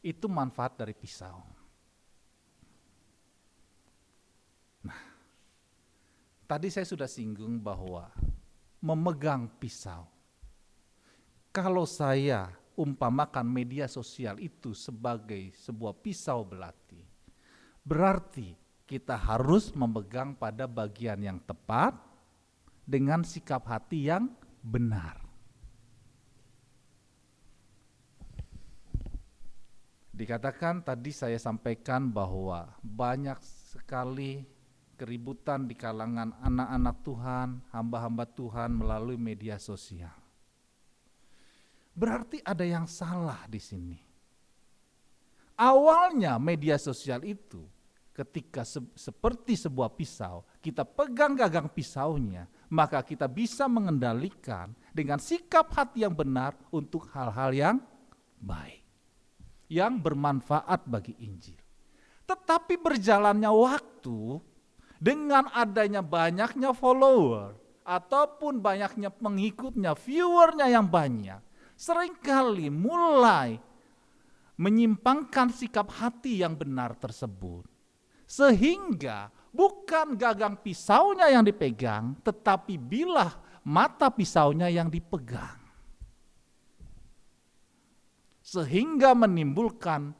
[SPEAKER 2] Itu manfaat dari pisau. Nah, tadi saya sudah singgung bahwa memegang pisau. Kalau saya umpamakan media sosial itu sebagai sebuah pisau belati, berarti kita harus memegang pada bagian yang tepat dengan sikap hati yang benar. Dikatakan tadi saya sampaikan bahwa banyak sekali keributan di kalangan anak-anak Tuhan, hamba-hamba Tuhan melalui media sosial. Berarti ada yang salah di sini. Awalnya media sosial itu ketika seperti sebuah pisau, kita pegang gagang pisaunya, maka kita bisa mengendalikan dengan sikap hati yang benar untuk hal-hal yang baik, yang bermanfaat bagi Injil. Tetapi berjalannya waktu, dengan adanya banyaknya follower ataupun banyaknya pengikutnya, viewernya yang banyak, seringkali mulai menyimpangkan sikap hati yang benar tersebut. Sehingga bukan gagang pisaunya yang dipegang, tetapi bilah mata pisaunya yang dipegang. Sehingga menimbulkan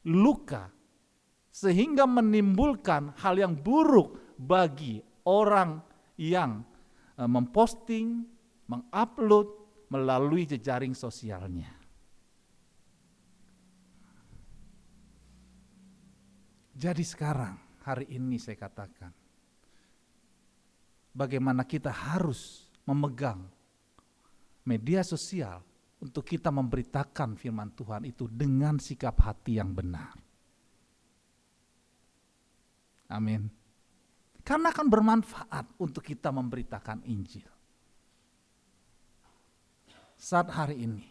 [SPEAKER 2] luka, sehingga menimbulkan hal yang buruk bagi orang yang memposting, mengupload melalui jejaring sosialnya. Jadi sekarang, hari ini saya katakan, bagaimana kita harus memegang media sosial untuk kita memberitakan firman Tuhan itu dengan sikap hati yang benar. Amin. Karena akan bermanfaat untuk kita memberitakan Injil. Saat hari ini,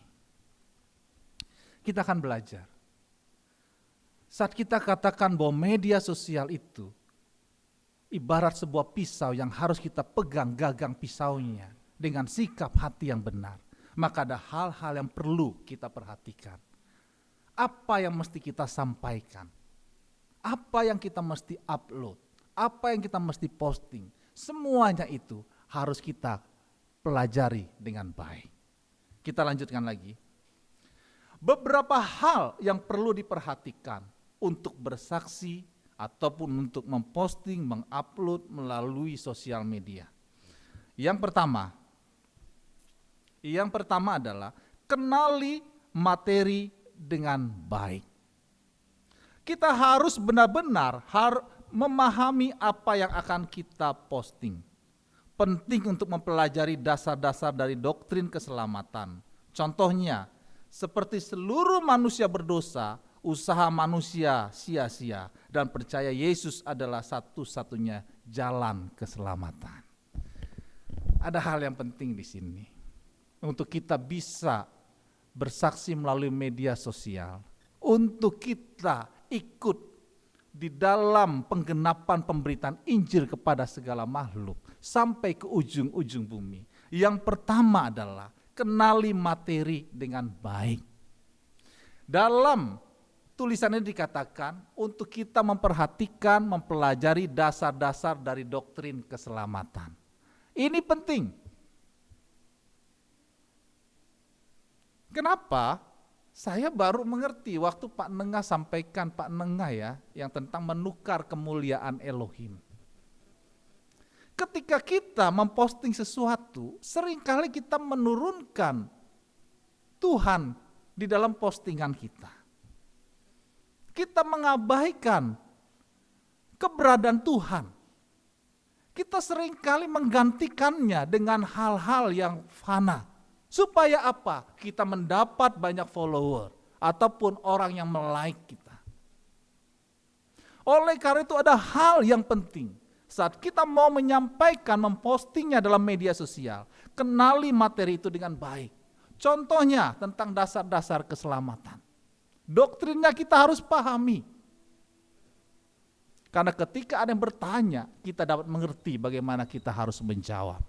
[SPEAKER 2] kita akan belajar Saat kita katakan bahwa media sosial itu ibarat sebuah pisau yang harus kita pegang gagang pisaunya dengan sikap hati yang benar, maka ada hal-hal yang perlu kita perhatikan. Apa yang mesti kita sampaikan? Apa yang kita mesti upload? Apa yang kita mesti posting? Semuanya itu harus kita pelajari dengan baik. Kita lanjutkan lagi. Beberapa hal yang perlu diperhatikan untuk bersaksi ataupun untuk memposting, mengupload melalui sosial media. Yang pertama adalah kenali materi dengan baik. Kita harus benar-benar memahami apa yang akan kita posting. Penting untuk mempelajari dasar-dasar dari doktrin keselamatan. Contohnya, seperti seluruh manusia berdosa, usaha manusia sia-sia, dan percaya Yesus adalah satu-satunya jalan keselamatan. Ada hal yang penting di sini. Untuk kita bisa bersaksi melalui media sosial. Untuk kita ikut di dalam penggenapan pemberitaan Injil kepada segala makhluk. Sampai ke ujung-ujung bumi. Yang pertama adalah kenali materi dengan baik. Dalam tulisannya dikatakan untuk kita memperhatikan, mempelajari dasar-dasar dari doktrin keselamatan. Ini penting. Kenapa? Saya baru mengerti waktu Pak Nengah sampaikan, Pak Nengah ya, yang tentang menukar kemuliaan Elohim. Ketika kita memposting sesuatu, seringkali kita menurunkan Tuhan di dalam postingan kita. Kita mengabaikan keberadaan Tuhan. Kita seringkali menggantikannya dengan hal-hal yang fana. Supaya apa? Kita mendapat banyak follower ataupun orang yang melike kita. Oleh karena itu ada hal yang penting. Saat kita mau menyampaikan, mempostingnya dalam media sosial, kenali materi itu dengan baik. Contohnya tentang dasar-dasar keselamatan. Doktrinnya kita harus pahami. Karena ketika ada yang bertanya, kita dapat mengerti bagaimana kita harus menjawab.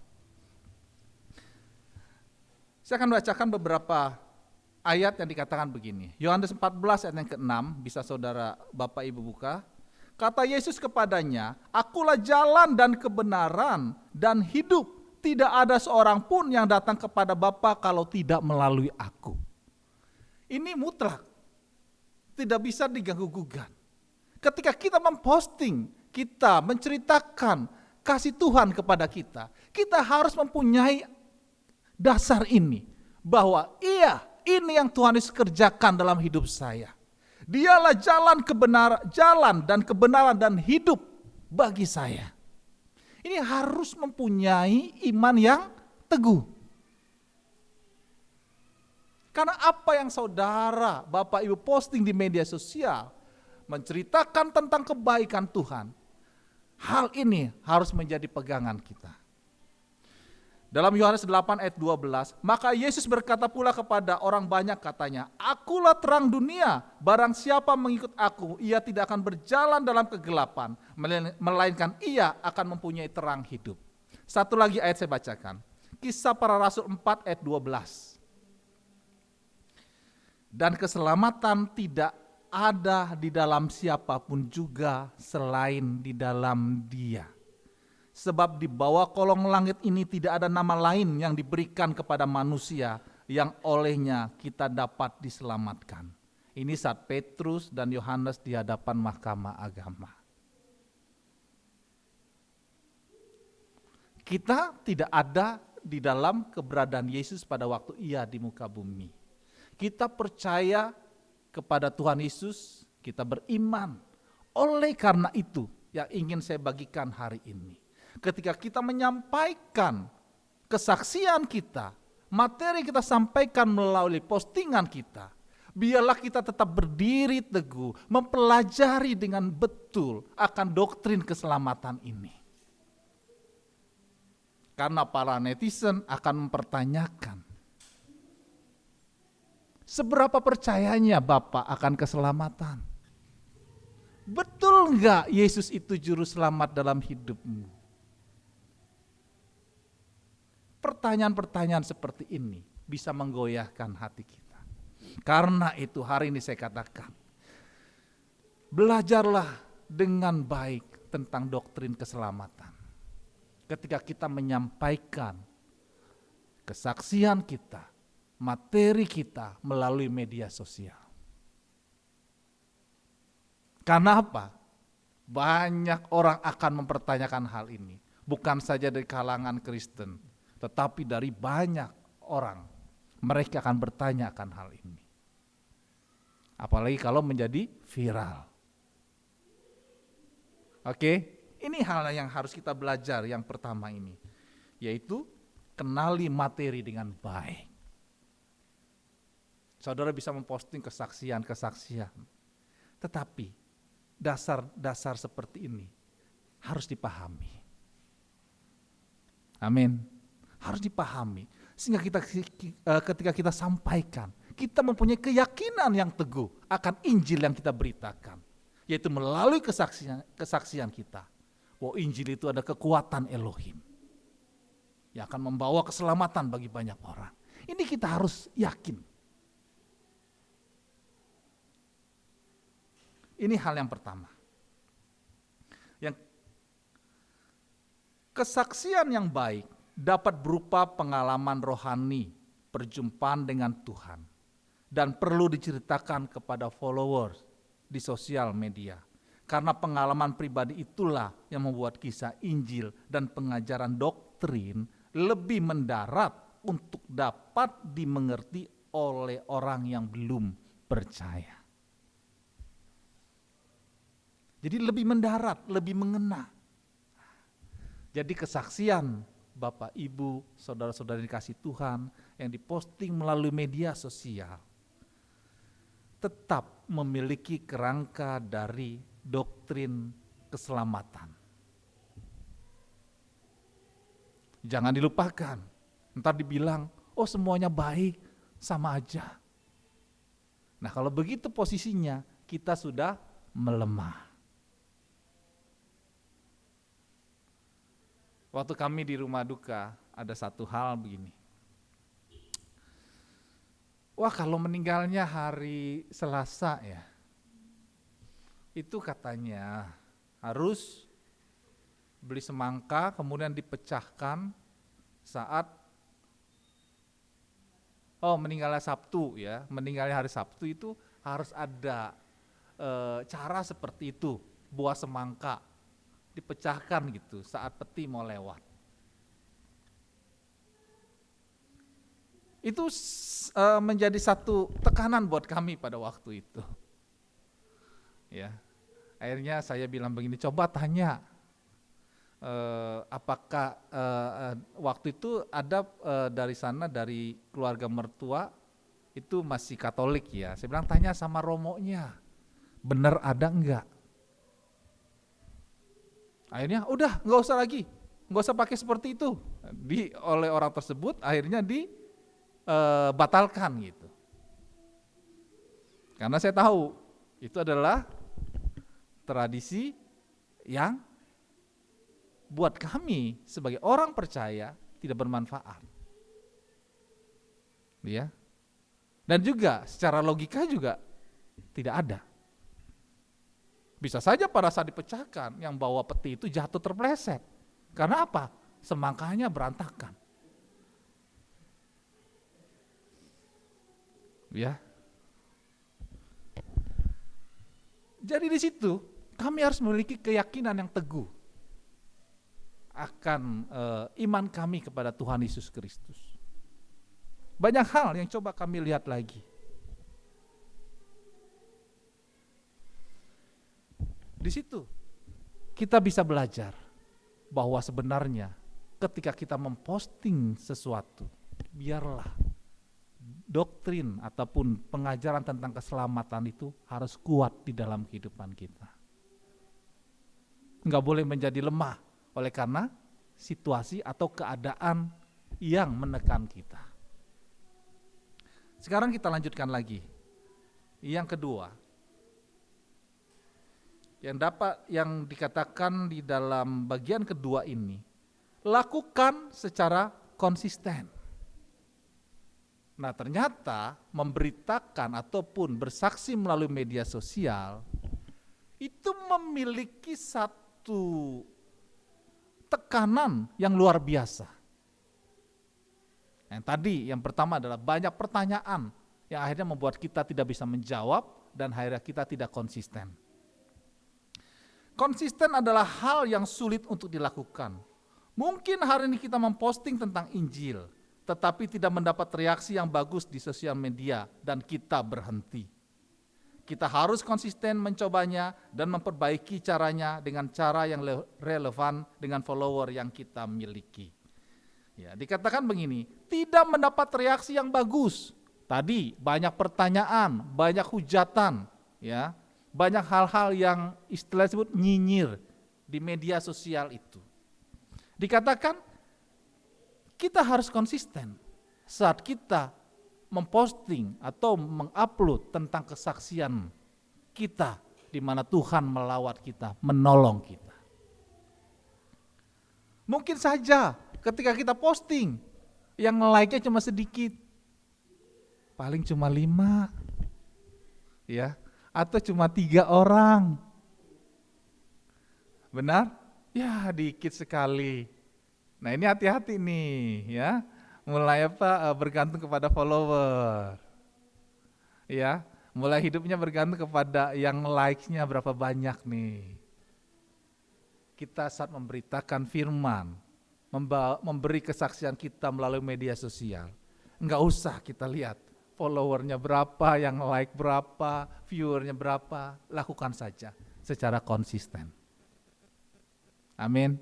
[SPEAKER 2] Saya akan bacakan beberapa ayat yang dikatakan begini. Yohanes 14 ayat yang ke-6, bisa saudara Bapak Ibu buka. Kata Yesus kepadanya, akulah jalan dan kebenaran dan hidup. Tidak ada seorang pun yang datang kepada Bapa kalau tidak melalui aku. Ini mutlak. Tidak bisa diganggu-gugat. Ketika kita memposting, kita menceritakan kasih Tuhan kepada kita, kita harus mempunyai dasar ini. Bahwa ini yang Tuhan Yesus kerjakan dalam hidup saya. Dialah jalan dan kebenaran dan hidup bagi saya. Ini harus mempunyai iman yang teguh. Karena apa yang saudara, Bapak Ibu posting di media sosial, menceritakan tentang kebaikan Tuhan, hal ini harus menjadi pegangan kita. Dalam Yohanes 8 ayat 12, maka Yesus berkata pula kepada orang banyak katanya, akulah terang dunia, barang siapa mengikut aku, ia tidak akan berjalan dalam kegelapan, melainkan ia akan mempunyai terang hidup. Satu lagi ayat saya bacakan, Kisah Para Rasul 4 ayat 12. Dan keselamatan tidak ada di dalam siapapun juga selain di dalam Dia. Sebab di bawah kolong langit ini tidak ada nama lain yang diberikan kepada manusia yang olehnya kita dapat diselamatkan. Ini saat Petrus dan Yohanes di hadapan mahkamah agama. Kita tidak ada di dalam keberadaan Yesus pada waktu ia di muka bumi. Kita percaya kepada Tuhan Yesus, kita beriman. Oleh karena itu yang ingin saya bagikan hari ini. Ketika kita menyampaikan kesaksian kita, materi kita sampaikan melalui postingan kita, biarlah kita tetap berdiri teguh, mempelajari dengan betul akan doktrin keselamatan ini. Karena para netizen akan mempertanyakan, seberapa percayanya Bapak akan keselamatan? Betul enggak Yesus itu juru selamat dalam hidupmu? Pertanyaan-pertanyaan seperti ini bisa menggoyahkan hati kita. Karena itu hari ini saya katakan, belajarlah dengan baik tentang doktrin keselamatan. Ketika kita menyampaikan kesaksian kita, materi kita melalui media sosial. Karena apa? Banyak orang akan mempertanyakan hal ini. Bukan saja dari kalangan Kristen, tetapi dari banyak orang. Mereka akan bertanya akan hal ini. Apalagi kalau menjadi viral. Oke, ini hal yang harus kita belajar yang pertama ini. Yaitu kenali materi dengan baik. Saudara bisa memposting kesaksian-kesaksian. Tetapi dasar-dasar seperti ini harus dipahami. Amin. Harus dipahami. Sehingga ketika kita sampaikan, kita mempunyai keyakinan yang teguh akan Injil yang kita beritakan. Yaitu melalui kesaksian kita. Bahwa Injil itu ada kekuatan Elohim. Yang akan membawa keselamatan bagi banyak orang. Ini kita harus yakin. Ini hal yang pertama. Yang kesaksian yang baik dapat berupa pengalaman rohani, perjumpaan dengan Tuhan, dan perlu diceritakan kepada followers di sosial media. Karena pengalaman pribadi itulah yang membuat kisah Injil dan pengajaran doktrin lebih mendarat untuk dapat dimengerti oleh orang yang belum percaya. Jadi lebih mendarat, lebih mengena. Jadi kesaksian Bapak, Ibu, saudara-saudara dikasih Tuhan yang diposting melalui media sosial tetap memiliki kerangka dari doktrin keselamatan. Jangan dilupakan. Ntar dibilang, oh semuanya baik, sama aja. Nah kalau begitu posisinya, kita sudah melemah. Waktu kami di rumah duka, ada satu hal begini. Wah kalau meninggalnya hari Selasa ya, itu katanya harus beli semangka kemudian dipecahkan saat meninggalnya Sabtu ya, meninggalnya hari Sabtu itu harus ada cara seperti itu, buah semangka dipecahkan gitu saat peti mau lewat. Itu menjadi satu tekanan buat kami pada waktu itu. Ya, akhirnya saya bilang begini, coba tanya apakah waktu itu ada dari sana dari keluarga mertua itu masih Katolik ya. Saya bilang tanya sama romonya, benar ada enggak? Akhirnya udah nggak usah lagi, nggak usah pakai seperti itu. Oleh orang tersebut akhirnya dibatalkan gitu. Karena saya tahu itu adalah tradisi yang buat kami sebagai orang percaya tidak bermanfaat. Ya. Dan juga secara logika juga tidak ada. Bisa saja pada saat dipecahkan yang bawa peti itu jatuh terpleset. Karena apa? Semangkanya berantakan. Ya. Jadi di situ kami harus memiliki keyakinan yang teguh akan iman kami kepada Tuhan Yesus Kristus. Banyak hal yang coba kami lihat lagi. Di situ kita bisa belajar bahwa sebenarnya ketika kita memposting sesuatu, biarlah doktrin ataupun pengajaran tentang keselamatan itu harus kuat di dalam kehidupan kita. Enggak boleh menjadi lemah oleh karena situasi atau keadaan yang menekan kita. Sekarang kita lanjutkan lagi. Yang kedua, yang dikatakan di dalam bagian kedua ini, lakukan secara konsisten. Nah, ternyata memberitakan ataupun bersaksi melalui media sosial itu memiliki satu tekanan yang luar biasa. Yang pertama adalah banyak pertanyaan yang akhirnya membuat kita tidak bisa menjawab dan akhirnya kita tidak konsisten. Konsisten adalah hal yang sulit untuk dilakukan. Mungkin hari ini kita memposting tentang Injil, tetapi tidak mendapat reaksi yang bagus di sosial media dan kita berhenti. Kita harus konsisten mencobanya dan memperbaiki caranya dengan cara yang relevan dengan follower yang kita miliki. Ya, dikatakan begini, tidak mendapat reaksi yang bagus. Tadi banyak pertanyaan, banyak hujatan, ya. Banyak hal-hal yang istilahnya disebut nyinyir di media sosial itu. Dikatakan kita harus konsisten saat kita memposting atau mengupload tentang kesaksian kita di mana Tuhan melawat kita, menolong kita. Mungkin saja ketika kita posting yang like-nya cuma sedikit, paling cuma 5, ya. Atau cuma 3 orang. Benar? Ya, dikit sekali. Nah, ini hati-hati nih, ya. Mulai bergantung kepada follower. Ya, mulai hidupnya bergantung kepada yang like-nya berapa banyak nih. Kita saat memberitakan firman, memberi kesaksian kita melalui media sosial, enggak usah kita lihat followernya berapa, yang like berapa, viewernya berapa, lakukan saja secara konsisten. Amin.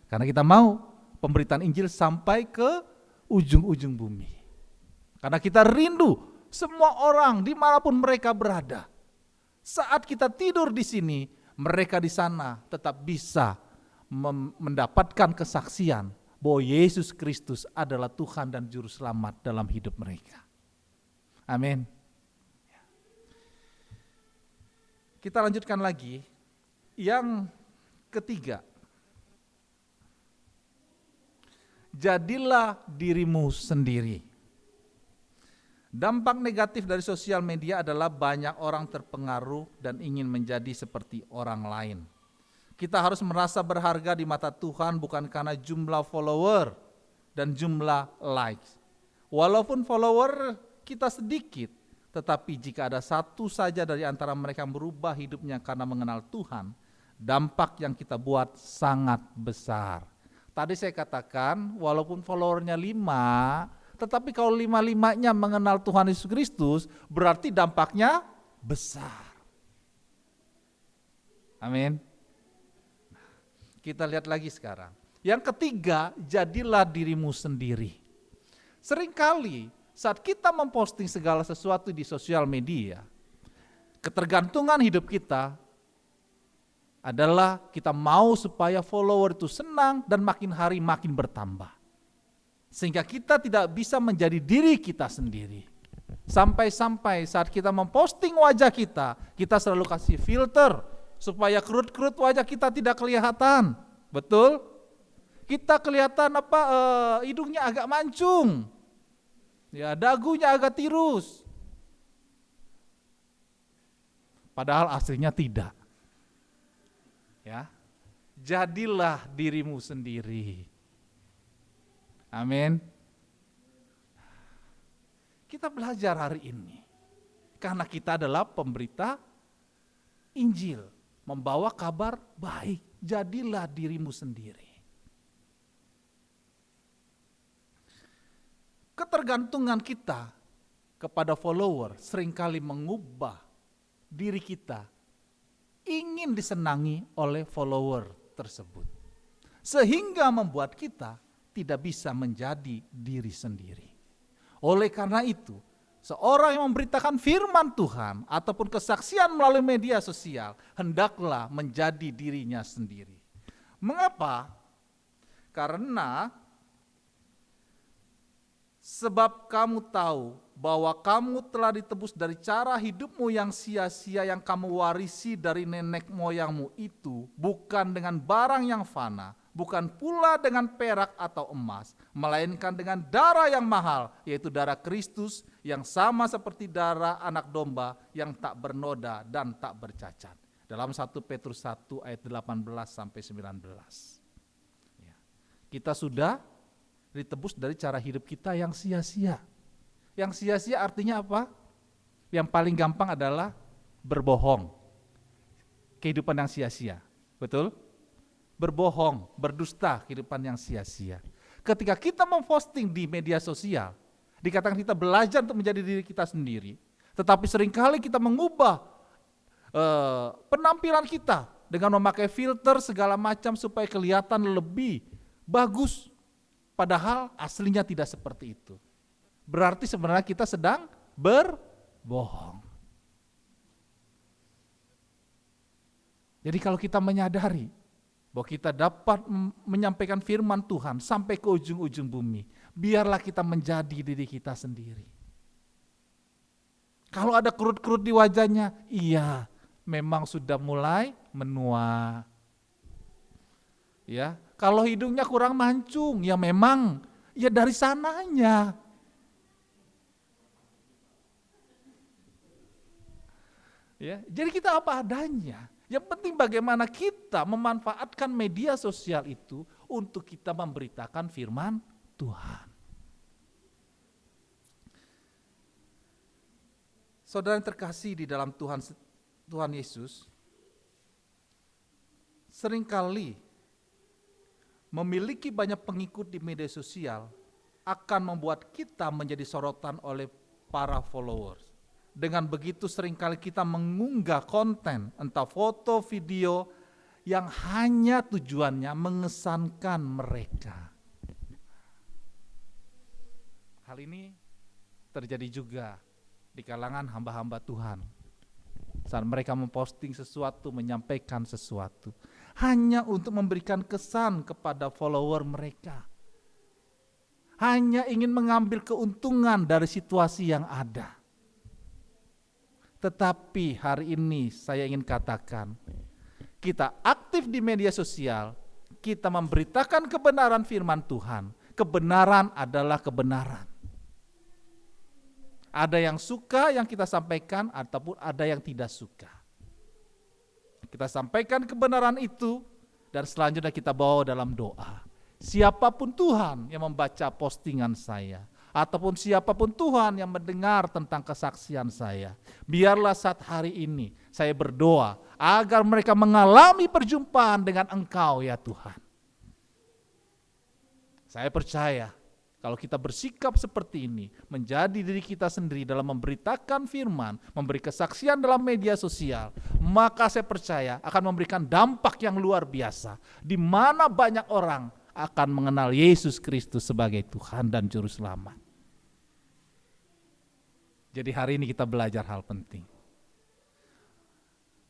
[SPEAKER 2] Karena kita mau pemberitaan Injil sampai ke ujung-ujung bumi. Karena kita rindu semua orang dimanapun mereka berada. Saat kita tidur di sini, mereka di sana tetap bisa mendapatkan kesaksian bahwa Yesus Kristus adalah Tuhan dan Juru Selamat dalam hidup mereka. Amin. Kita lanjutkan lagi. Yang ketiga, jadilah dirimu sendiri. Dampak negatif dari sosial media adalah banyak orang terpengaruh dan ingin menjadi seperti orang lain. Kita harus merasa berharga di mata Tuhan bukan karena jumlah follower dan jumlah likes. Walaupun follower kita sedikit, tetapi jika ada satu saja dari antara mereka yang berubah hidupnya karena mengenal Tuhan, dampak yang kita buat sangat besar. Tadi saya katakan, walaupun followernya 5, tetapi kalau 5-5-nya mengenal Tuhan Yesus Kristus, berarti dampaknya besar. Amin. Kita lihat lagi sekarang. Yang ketiga, jadilah dirimu sendiri. Seringkali saat kita memposting segala sesuatu di sosial media, ketergantungan hidup kita adalah kita mau supaya follower itu senang dan makin hari makin bertambah. Sehingga kita tidak bisa menjadi diri kita sendiri. Sampai-sampai saat kita memposting wajah kita, kita selalu kasih filter supaya kerut-kerut wajah kita tidak kelihatan. Betul? Kita kelihatan hidungnya agak mancung. Ya, dagunya agak tirus. Padahal aslinya tidak. Ya. Jadilah dirimu sendiri. Amin. Kita belajar hari ini. Karena kita adalah pemberita Injil, membawa kabar baik. Jadilah dirimu sendiri. Ketergantungan kita kepada follower seringkali mengubah diri kita ingin disenangi oleh follower tersebut. Sehingga membuat kita tidak bisa menjadi diri sendiri. Oleh karena itu, seorang yang memberitakan firman Tuhan ataupun kesaksian melalui media sosial hendaklah menjadi dirinya sendiri. Mengapa? Karena sebab kamu tahu bahwa kamu telah ditebus dari cara hidupmu yang sia-sia yang kamu warisi dari nenek moyangmu itu, bukan dengan barang yang fana, bukan pula dengan perak atau emas, melainkan dengan darah yang mahal, yaitu darah Kristus yang sama seperti darah anak domba yang tak bernoda dan tak bercacat. Dalam 1 Petrus 1 ayat 18 sampai 19. Ya. Kita sudah ditebus dari cara hidup kita yang sia-sia. Yang sia-sia artinya apa? Yang paling gampang adalah berbohong. Kehidupan yang sia-sia. Betul? Berbohong, berdusta, kehidupan yang sia-sia. Ketika kita memposting di media sosial, dikatakan kita belajar untuk menjadi diri kita sendiri, tetapi seringkali kita mengubah penampilan kita dengan memakai filter segala macam supaya kelihatan lebih bagus, padahal aslinya tidak seperti itu. Berarti sebenarnya kita sedang berbohong. Jadi kalau kita menyadari bahwa kita dapat menyampaikan firman Tuhan sampai ke ujung-ujung bumi, biarlah kita menjadi diri kita sendiri. Kalau ada kerut-kerut di wajahnya, iya, memang sudah mulai menua. Ya, kalau hidungnya kurang mancung, ya memang ya dari sananya. Ya, jadi kita apa adanya. Yang penting bagaimana kita memanfaatkan media sosial itu untuk kita memberitakan firman Tuhan. Saudara yang terkasih di dalam Tuhan Yesus, seringkali memiliki banyak pengikut di media sosial akan membuat kita menjadi sorotan oleh para followers. Dengan begitu seringkali kita mengunggah konten, entah foto, video, yang hanya tujuannya mengesankan mereka. Hal ini terjadi juga di kalangan hamba-hamba Tuhan. Saat mereka memposting sesuatu, menyampaikan sesuatu, hanya untuk memberikan kesan kepada follower mereka. Hanya ingin mengambil keuntungan dari situasi yang ada. Tetapi hari ini saya ingin katakan, kita aktif di media sosial, kita memberitakan kebenaran firman Tuhan. Kebenaran adalah kebenaran. Ada yang suka yang kita sampaikan, ataupun ada yang tidak suka. Kita sampaikan kebenaran itu, dan selanjutnya kita bawa dalam doa. Siapapun Tuhan yang membaca postingan saya, ataupun siapapun Tuhan yang mendengar tentang kesaksian saya, biarlah saat hari ini saya berdoa agar mereka mengalami perjumpaan dengan Engkau ya Tuhan. Saya percaya kalau kita bersikap seperti ini, menjadi diri kita sendiri dalam memberitakan firman, memberi kesaksian dalam media sosial, maka saya percaya akan memberikan dampak yang luar biasa, di mana banyak orang akan mengenal Yesus Kristus sebagai Tuhan dan Juru Selamat. Jadi hari ini kita belajar hal penting.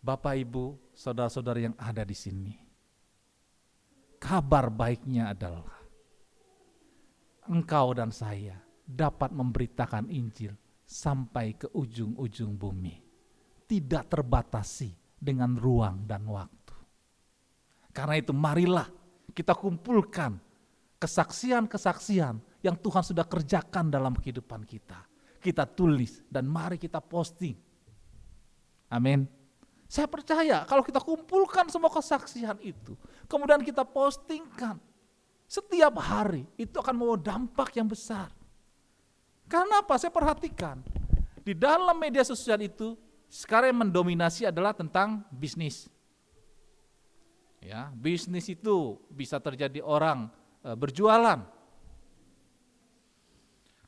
[SPEAKER 2] Bapak, Ibu, saudara-saudara yang ada di sini, kabar baiknya adalah engkau dan saya dapat memberitakan Injil sampai ke ujung-ujung bumi. Tidak terbatasi dengan ruang dan waktu. Karena itu marilah kita kumpulkan kesaksian-kesaksian yang Tuhan sudah kerjakan dalam kehidupan kita. Kita tulis dan mari kita posting. Amin. Saya percaya kalau kita kumpulkan semua kesaksian itu, kemudian kita postingkan setiap hari, itu akan membawa dampak yang besar. Karena apa? Saya perhatikan, di dalam media sosial itu, sekarang yang mendominasi adalah tentang bisnis. Ya, bisnis itu bisa terjadi orang berjualan.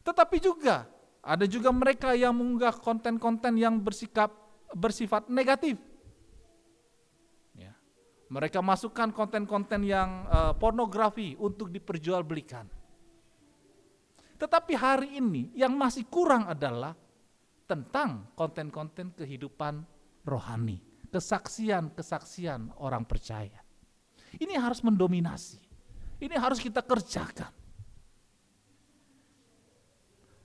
[SPEAKER 2] Tetapi juga, ada juga mereka yang mengunggah konten-konten yang bersifat negatif. Mereka masukkan konten-konten yang pornografi untuk diperjualbelikan. Tetapi hari ini yang masih kurang adalah tentang konten-konten kehidupan rohani, kesaksian-kesaksian orang percaya. Ini harus mendominasi. Ini harus kita kerjakan.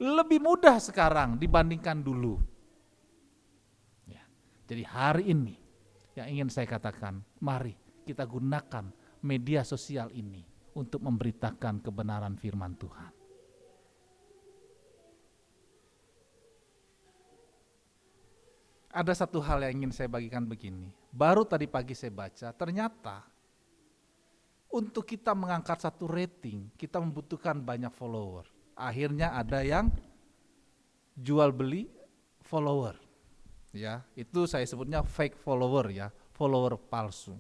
[SPEAKER 2] Lebih mudah sekarang dibandingkan dulu. Ya. Jadi hari ini yang ingin saya katakan, mari kita gunakan media sosial ini untuk memberitakan kebenaran firman Tuhan. Ada satu hal yang ingin saya bagikan begini. Baru tadi pagi saya baca, ternyata untuk kita mengangkat satu rating, kita membutuhkan banyak follower. Akhirnya ada yang jual beli follower. Ya, itu saya sebutnya fake follower ya, follower palsu.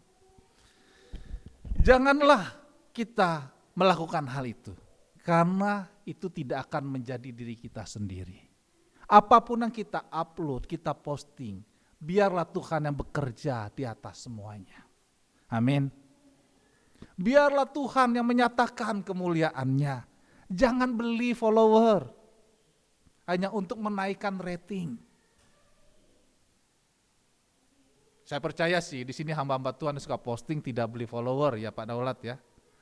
[SPEAKER 2] Janganlah kita melakukan hal itu, karena itu tidak akan menjadi diri kita sendiri. Apapun yang kita upload, kita posting, biarlah Tuhan yang bekerja di atas semuanya. Amin. Biarlah Tuhan yang menyatakan kemuliaannya. Jangan beli follower hanya untuk menaikkan rating. Saya percaya sih di sini hamba-hamba Tuhan yang suka posting tidak beli follower ya Pak Daulat ya.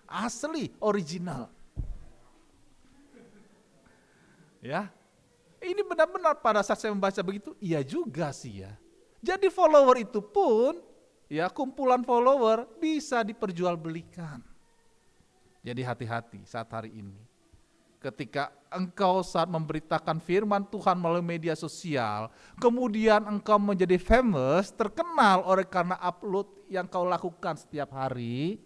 [SPEAKER 2] Asli, original. Ya. Ini benar-benar pada saat saya membaca begitu, iya juga sih ya. Jadi follower itu pun, ya kumpulan follower bisa diperjualbelikan. Jadi hati-hati saat hari ini. Ketika engkau saat memberitakan firman Tuhan melalui media sosial, kemudian engkau menjadi famous, terkenal oleh karena upload yang kau lakukan setiap hari,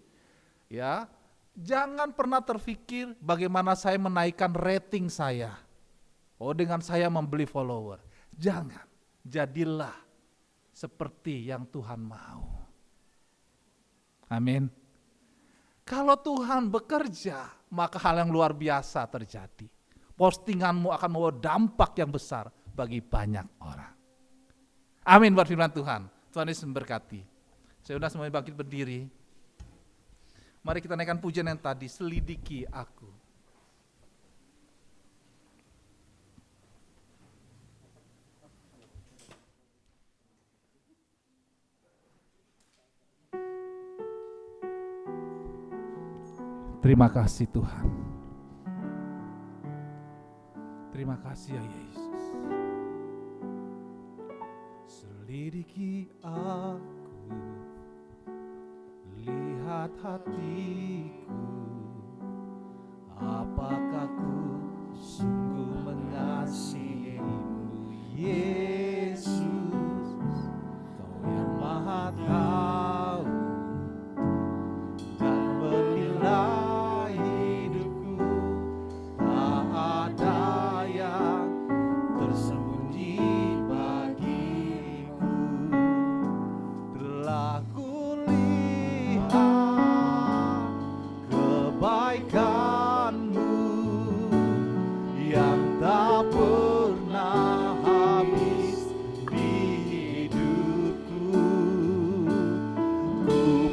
[SPEAKER 2] ya, jangan pernah terfikir bagaimana saya menaikkan rating saya. Oh, dengan saya membeli follower. Jangan, jadilah seperti yang Tuhan mau. Amin. Kalau Tuhan bekerja, maka hal yang luar biasa terjadi. Postinganmu akan membawa dampak yang besar bagi banyak orang. Amin buat firman Tuhan. Tuhan Yesus memberkati. Saya undang semuanya bangkit berdiri. Mari kita naikkan pujian yang tadi, selidiki aku. Terima kasih Tuhan. Terima kasih ya Yesus. Selidiki aku, lihat hatiku, apakah ku sungguh mengasihimu Yesus, Kau yang Maha Tahu dan menilai.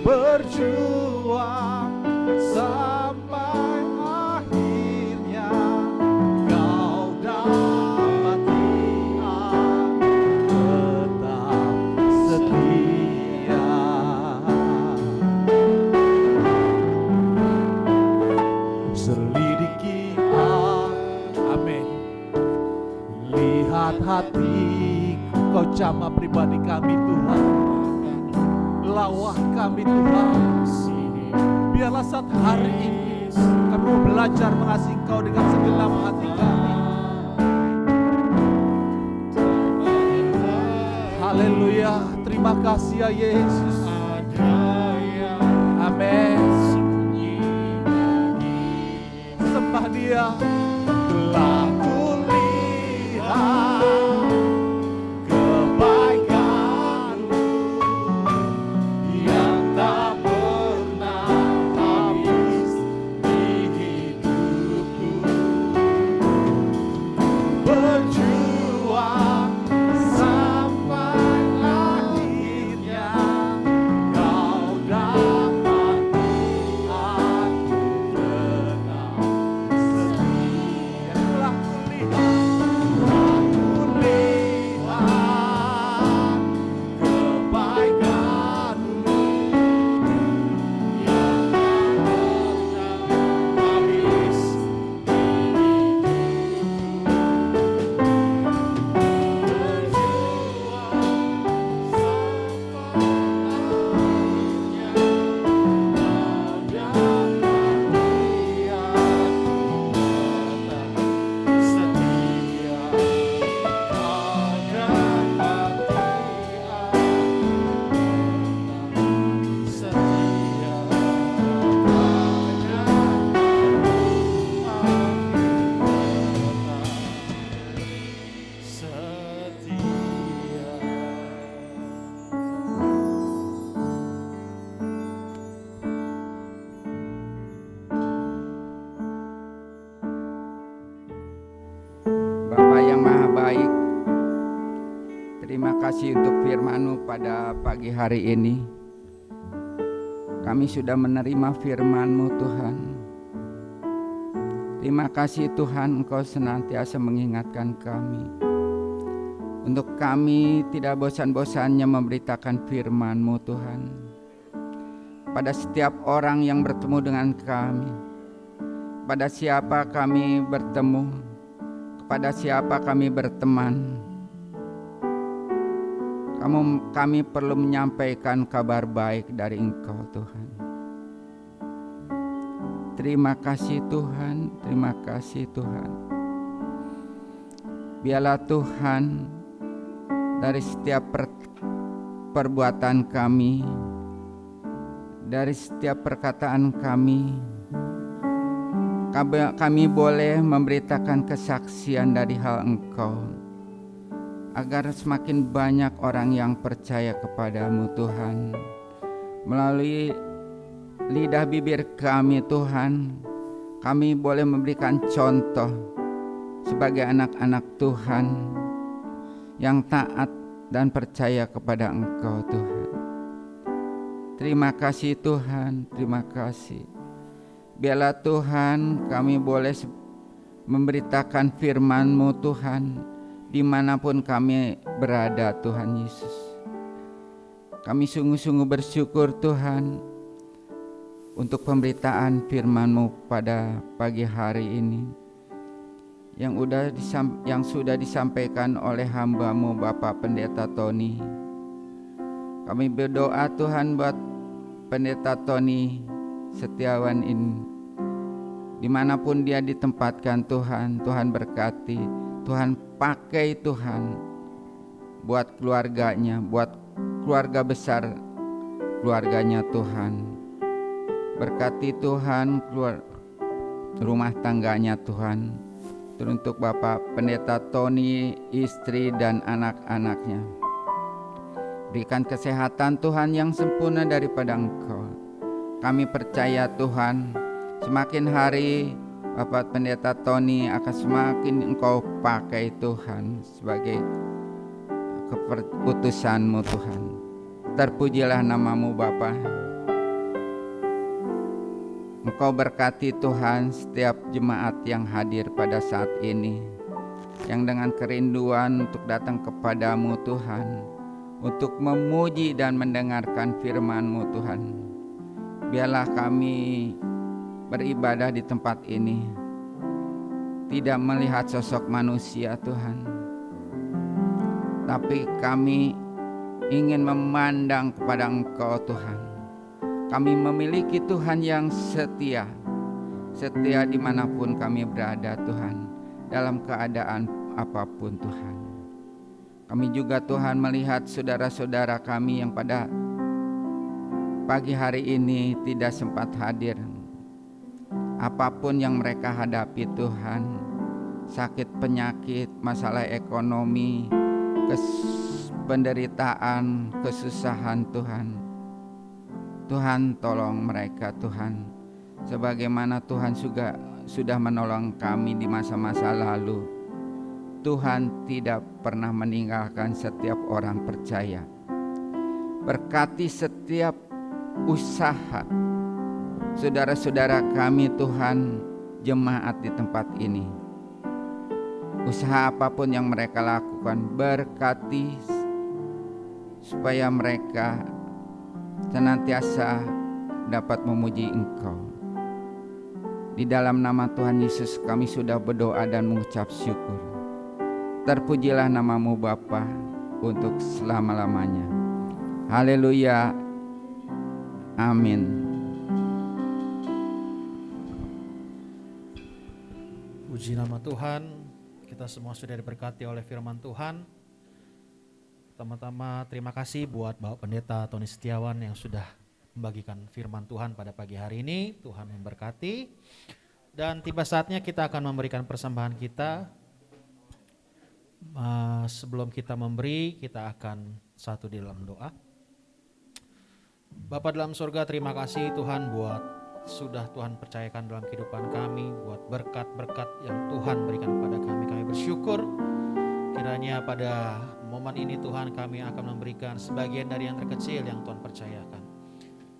[SPEAKER 2] Berjuang sampai akhirnya Kau dapati aku tetap setia. Selidiki aku, amin. Lihat hatiku, Kau jamah pribadi kami Tuhan. Lawan kami Tuhan. Biarlah saat hari ini kami mau belajar mengasihi Kau dengan segenap hati kami. Haleluya. Terima kasih ya Yesus. Amin. Sembah Dia. Telah kulihat
[SPEAKER 3] kasih untuk firman-Mu pada pagi hari ini. Kami sudah menerima firman-Mu Tuhan. Terima kasih Tuhan, Engkau senantiasa mengingatkan kami. Untuk kami tidak bosan-bosannya memberitakan firman-Mu Tuhan. Pada setiap orang yang bertemu dengan kami, pada siapa kami bertemu, kepada siapa kami berteman, kami perlu menyampaikan kabar baik dari Engkau Tuhan. Terima kasih Tuhan, terima kasih Tuhan. Biarlah Tuhan dari setiap perbuatan kami, dari setiap perkataan kami boleh memberitakan kesaksian dari hal Engkau, agar semakin banyak orang yang percaya kepadamu Tuhan. Melalui lidah bibir kami Tuhan, kami boleh memberikan contoh sebagai anak-anak Tuhan yang taat dan percaya kepada Engkau Tuhan. Terima kasih Tuhan, terima kasih. Biarlah Tuhan kami boleh memberitakan firman-Mu Tuhan dimanapun kami berada Tuhan Yesus. Kami sungguh-sungguh bersyukur Tuhan untuk pemberitaan firman-Mu pada pagi hari ini yang sudah disampaikan oleh hamba-Mu Bapak Pendeta Tony. Kami berdoa Tuhan buat Pendeta Tony Setiawan ini, dimanapun dia ditempatkan Tuhan, Tuhan berkati, Tuhan pakai Tuhan buat keluarganya, buat keluarga besar keluarganya Tuhan. Berkati Tuhan rumah tangganya Tuhan. Teruntuk Bapak Pendeta Tony, istri dan anak-anaknya. Berikan kesehatan Tuhan yang sempurna daripada Engkau. Kami percaya Tuhan, semakin hari Bapak Pendeta Tony akan semakin Engkau pakai Tuhan sebagai keputusan-Mu Tuhan. Terpujilah nama-Mu Bapa. Engkau berkati Tuhan setiap jemaat yang hadir pada saat ini, yang dengan kerinduan untuk datang kepadamu Tuhan, untuk memuji dan mendengarkan firman-Mu Tuhan. Biarlah kami beribadah di tempat ini tidak melihat sosok manusia Tuhan, tapi kami ingin memandang kepada Engkau Tuhan. Kami memiliki Tuhan yang setia dimanapun kami berada Tuhan, dalam keadaan apapun Tuhan. Kami juga Tuhan melihat saudara-saudara kami yang pada pagi hari ini tidak sempat hadir. Apapun yang mereka hadapi Tuhan, sakit penyakit, masalah ekonomi, penderitaan, kesusahan Tuhan. Tuhan tolong mereka Tuhan, sebagaimana Tuhan sudah menolong kami di masa-masa lalu. Tuhan tidak pernah meninggalkan setiap orang percaya. Berkati setiap usaha saudara-saudara kami Tuhan, jemaat di tempat ini. Usaha apapun yang mereka lakukan, berkati supaya mereka senantiasa dapat memuji Engkau. Di dalam nama Tuhan Yesus kami sudah berdoa dan mengucap syukur. Terpujilah nama-Mu Bapa untuk selama-lamanya. Haleluya. Amin.
[SPEAKER 1] Puji nama Tuhan, kita semua sudah diberkati oleh firman Tuhan. Pertama-tama terima kasih buat Bapak Pendeta Tony Setiawan yang sudah membagikan firman Tuhan pada pagi hari ini. Tuhan memberkati. Dan tiba saatnya kita akan memberikan persembahan kita. Sebelum kita memberi, kita akan satu di dalam doa. Bapa dalam surga, terima kasih Tuhan buat sudah Tuhan percayakan dalam kehidupan kami, buat berkat-berkat yang Tuhan berikan kepada kami. Kami bersyukur kiranya pada momen ini Tuhan kami akan memberikan sebagian dari yang terkecil yang Tuhan percayakan.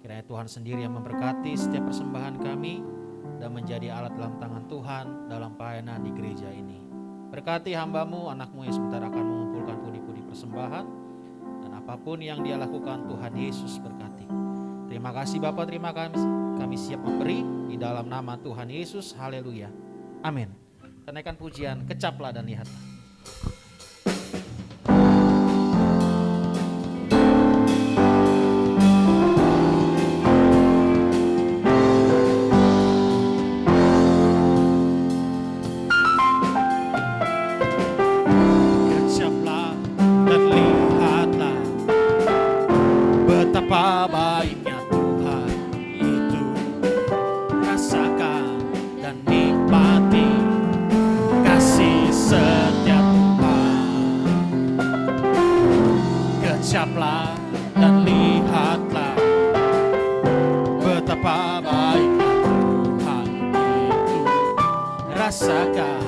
[SPEAKER 1] Kiranya Tuhan sendiri yang memberkati setiap persembahan kami dan menjadi alat dalam tangan Tuhan dalam pelayanan di gereja ini. Berkati hamba-Mu, anak-Mu yang sebentar akan mengumpulkan pundi-pundi persembahan, dan apapun yang dia lakukan Tuhan Yesus berkati. Terima kasih Bapa, terima kasih kami siap memberi di dalam nama Tuhan Yesus. Haleluya. Amin. Kenaikan pujian, kecaplah dan lihatlah. Kecaplah dan lihatlah betapa baiknya Tuhan itu. Rasakan dan nikmati kasih setia Tuhan. Kecaplah dan lihatlah betapa baiknya Tuhan itu. Rasakan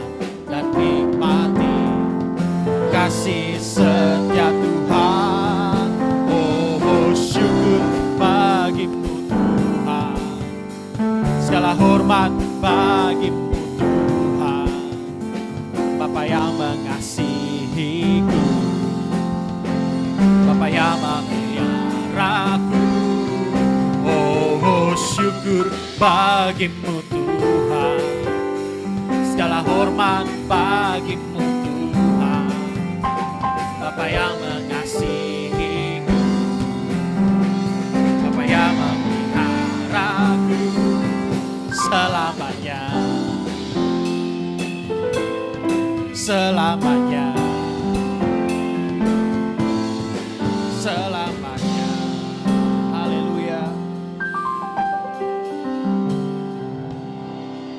[SPEAKER 1] dan nikmati kasih setia Tuhan. Oh, syukur bagimu Tuhan, segala hormat bagimu Tuhan, Bapa yang mengasihiku, Bapa yang memeliharaku. Oh, syukur bagimu Tuhan, segala hormat bagimu Tuhan, Bapa yang mengasihiku, Bapa yang memeliharaku selamanya, selamanya, selamanya. Haleluya.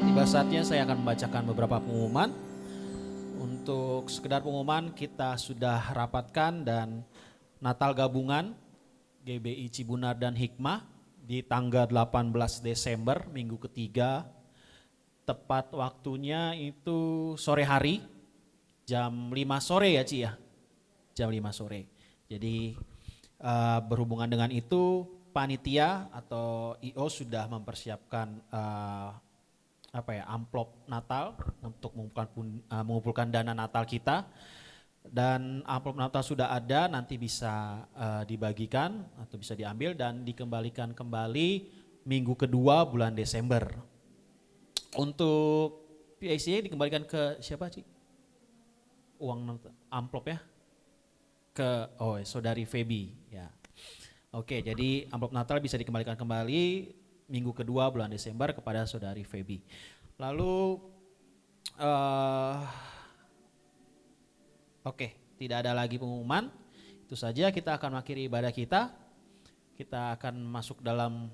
[SPEAKER 1] Tiba saatnya saya akan membacakan beberapa pengumuman. Untuk sekedar pengumuman, kita sudah rapatkan dan Natal gabungan GBI Cibunar dan Hikmah di tanggal 18 Desember, minggu ketiga. Tepat waktunya itu sore hari, jam 5 sore ya Ci ya? Jam 5 sore. Jadi berhubungan dengan itu, panitia atau IO sudah mempersiapkan amplop Natal untuk mengumpulkan dana Natal kita. Dan amplop Natal sudah ada, nanti bisa dibagikan atau bisa diambil dan dikembalikan kembali minggu kedua bulan Desember. Untuk PIC dikembalikan ke siapa Ci? Uang amplop ya? Ke saudari Feby ya. Oke, jadi amplop Natal bisa dikembalikan kembali minggu kedua bulan Desember kepada saudari Feby. Lalu tidak ada lagi pengumuman. Itu saja, kita akan mengakhiri ibadah kita. Kita akan masuk dalam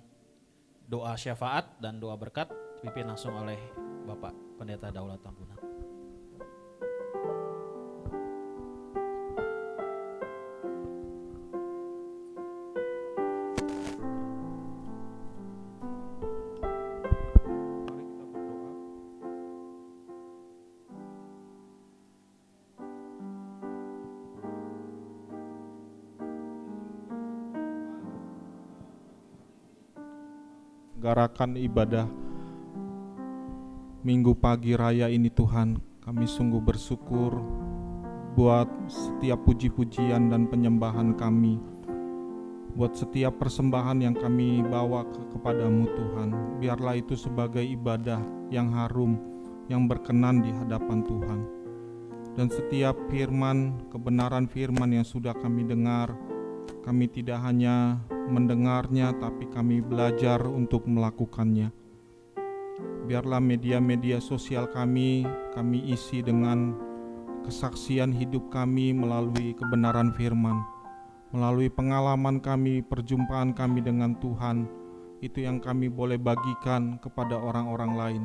[SPEAKER 1] doa syafaat dan doa berkat dipimpin langsung oleh Bapak Pendeta Daulat Tambunan.
[SPEAKER 4] Garakan ibadah Minggu pagi raya ini Tuhan, kami sungguh bersyukur buat setiap puji-pujian dan penyembahan kami, buat setiap persembahan yang kami bawa kepadamu Tuhan. Biarlah itu sebagai ibadah yang harum, yang berkenan di hadapan Tuhan. Dan setiap firman, kebenaran firman yang sudah kami dengar, kami tidak hanya mendengarnya, tapi kami belajar untuk melakukannya. Biarlah media-media sosial kami isi dengan kesaksian hidup kami melalui kebenaran firman, melalui pengalaman kami, perjumpaan kami dengan Tuhan, itu yang kami boleh bagikan kepada orang-orang lain.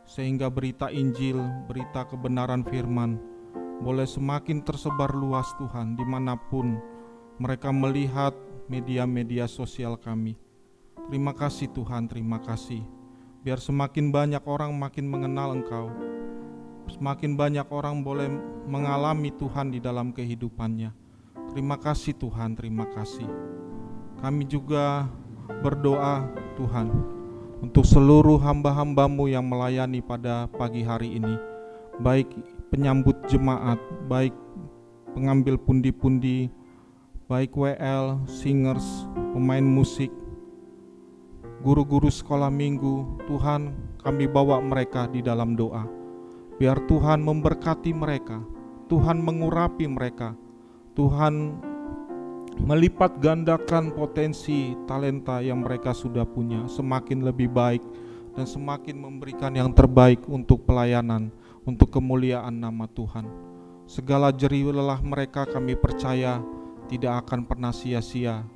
[SPEAKER 4] Sehingga berita Injil, berita kebenaran firman boleh semakin tersebar luas Tuhan, dimanapun mereka melihat media-media sosial kami. Terima kasih Tuhan, terima kasih. Biar semakin banyak orang makin mengenal Engkau, semakin banyak orang boleh mengalami Tuhan di dalam kehidupannya. Terima kasih Tuhan, terima kasih. Kami juga berdoa Tuhan untuk seluruh hamba-hamba-Mu yang melayani pada pagi hari ini, baik penyambut jemaat, baik pengambil pundi-pundi, baik WL, singers, pemain musik, guru-guru sekolah minggu. Tuhan, kami bawa mereka di dalam doa. Biar Tuhan memberkati mereka, Tuhan mengurapi mereka, Tuhan melipat gandakan potensi talenta yang mereka sudah punya semakin lebih baik dan semakin memberikan yang terbaik untuk pelayanan, untuk kemuliaan nama Tuhan. Segala jerih lelah mereka kami percaya tidak akan pernah sia-sia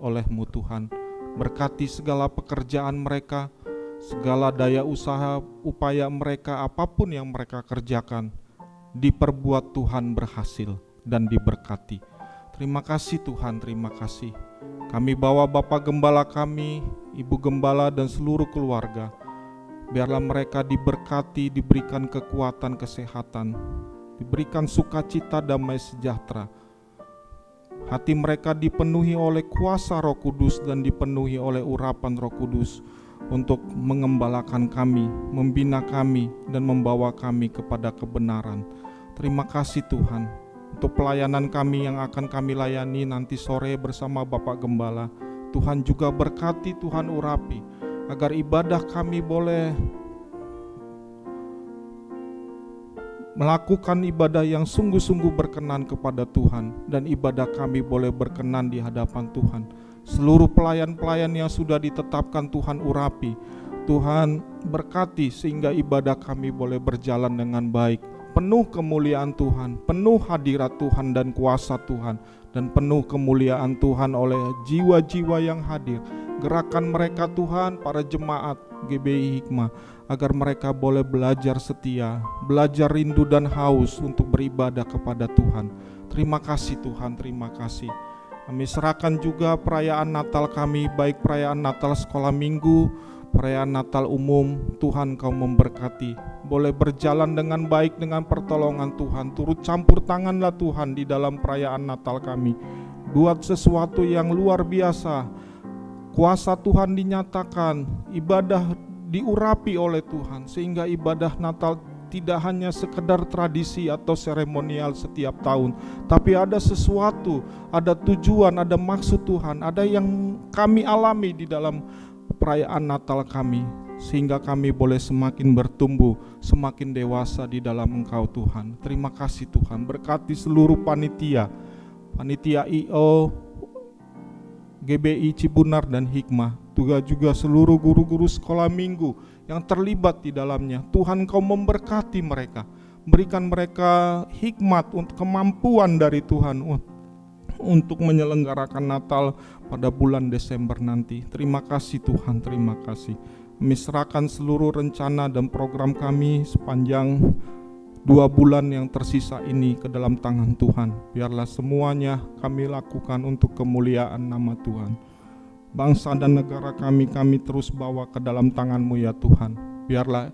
[SPEAKER 4] oleh-Mu Tuhan. Berkati segala pekerjaan mereka, segala daya usaha, upaya mereka, apapun yang mereka kerjakan, diperbuat Tuhan berhasil dan diberkati. Terima kasih Tuhan, terima kasih. Kami bawa Bapak Gembala kami, Ibu Gembala dan seluruh keluarga. Biarlah mereka diberkati, diberikan kekuatan, kesehatan, diberikan sukacita, damai sejahtera. Hati mereka dipenuhi oleh kuasa Roh Kudus dan dipenuhi oleh urapan Roh Kudus untuk mengembalakan kami, membina kami, dan membawa kami kepada kebenaran. Terima kasih Tuhan untuk pelayanan kami yang akan kami layani nanti sore bersama Bapak Gembala. Tuhan juga berkati, Tuhan urapi, agar ibadah kami boleh melakukan ibadah yang sungguh-sungguh berkenan kepada Tuhan, dan ibadah kami boleh berkenan di hadapan Tuhan. Seluruh pelayan-pelayan yang sudah ditetapkan Tuhan urapi, Tuhan berkati sehingga ibadah kami boleh berjalan dengan baik, penuh kemuliaan Tuhan, penuh hadirat Tuhan dan kuasa Tuhan, dan penuh kemuliaan Tuhan oleh jiwa-jiwa yang hadir. Gerakan mereka Tuhan, para jemaat GBI Hikmah, agar mereka boleh belajar setia, belajar rindu dan haus untuk beribadah kepada Tuhan. Terima kasih Tuhan, terima kasih. Kami serahkan juga perayaan Natal kami, baik perayaan Natal sekolah minggu, perayaan Natal umum. Tuhan Kau memberkati, boleh berjalan dengan baik dengan pertolongan Tuhan. Turut campur tanganlah Tuhan di dalam perayaan Natal kami. Buat sesuatu yang luar biasa, kuasa Tuhan dinyatakan, ibadah diurapi oleh Tuhan, sehingga ibadah Natal tidak hanya sekedar tradisi atau seremonial setiap tahun, tapi ada sesuatu, ada tujuan, ada maksud Tuhan, ada yang kami alami di dalam perayaan Natal kami, sehingga kami boleh semakin bertumbuh, semakin dewasa di dalam Engkau Tuhan. Terima kasih Tuhan, berkati seluruh panitia IO GBI Cibunar dan Hikmah, juga seluruh guru-guru sekolah minggu yang terlibat di dalamnya. Tuhan Kau memberkati mereka, berikan mereka hikmat untuk kemampuan dari Tuhan untuk menyelenggarakan Natal pada bulan Desember nanti. Terima kasih Tuhan, terima kasih. Kami serahkan seluruh rencana dan program kami sepanjang 2 bulan yang tersisa ini ke dalam tangan Tuhan. Biarlah semuanya kami lakukan untuk kemuliaan nama Tuhan. Bangsa dan negara kami terus bawa ke dalam tangan-Mu ya Tuhan. Biarlah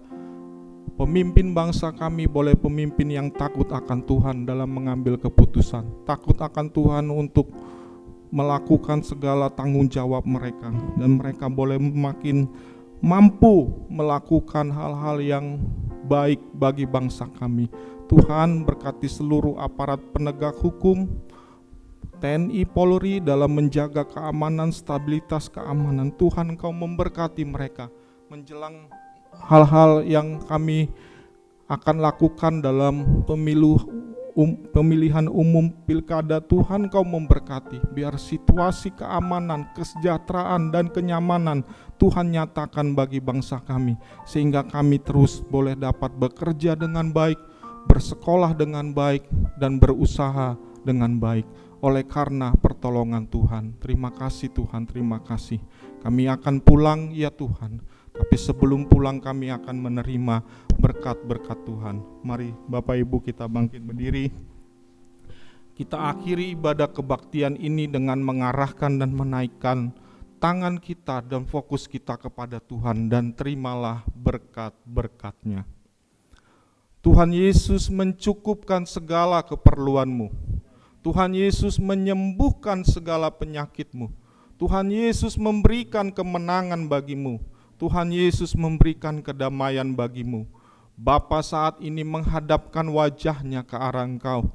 [SPEAKER 4] pemimpin bangsa kami boleh pemimpin yang takut akan Tuhan dalam mengambil keputusan, takut akan Tuhan untuk melakukan segala tanggung jawab mereka, dan mereka boleh makin mampu melakukan hal-hal yang baik bagi bangsa kami. Tuhan berkati seluruh aparat penegak hukum, TNI Polri dalam menjaga keamanan, stabilitas keamanan. Tuhan Kau memberkati mereka menjelang hal-hal yang kami akan lakukan dalam pemilihan umum pilkada. Tuhan Kau memberkati, biar situasi keamanan, kesejahteraan dan kenyamanan Tuhan nyatakan bagi bangsa kami, sehingga kami terus boleh dapat bekerja dengan baik, bersekolah dengan baik, dan berusaha dengan baik oleh karena pertolongan Tuhan. Terima kasih Tuhan, terima kasih. Kami akan pulang ya Tuhan, tapi sebelum pulang kami akan menerima berkat-berkat Tuhan. Mari Bapak Ibu kita bangkit berdiri. Kita akhiri ibadah kebaktian ini dengan mengarahkan dan menaikkan tangan kita dan fokus kita kepada Tuhan, dan terimalah berkat-berkat-Nya. Tuhan Yesus mencukupkan segala keperluanmu. Tuhan Yesus menyembuhkan segala penyakitmu. Tuhan Yesus memberikan kemenangan bagimu. Tuhan Yesus memberikan kedamaian bagimu. Bapa saat ini menghadapkan wajahnya ke arah engkau.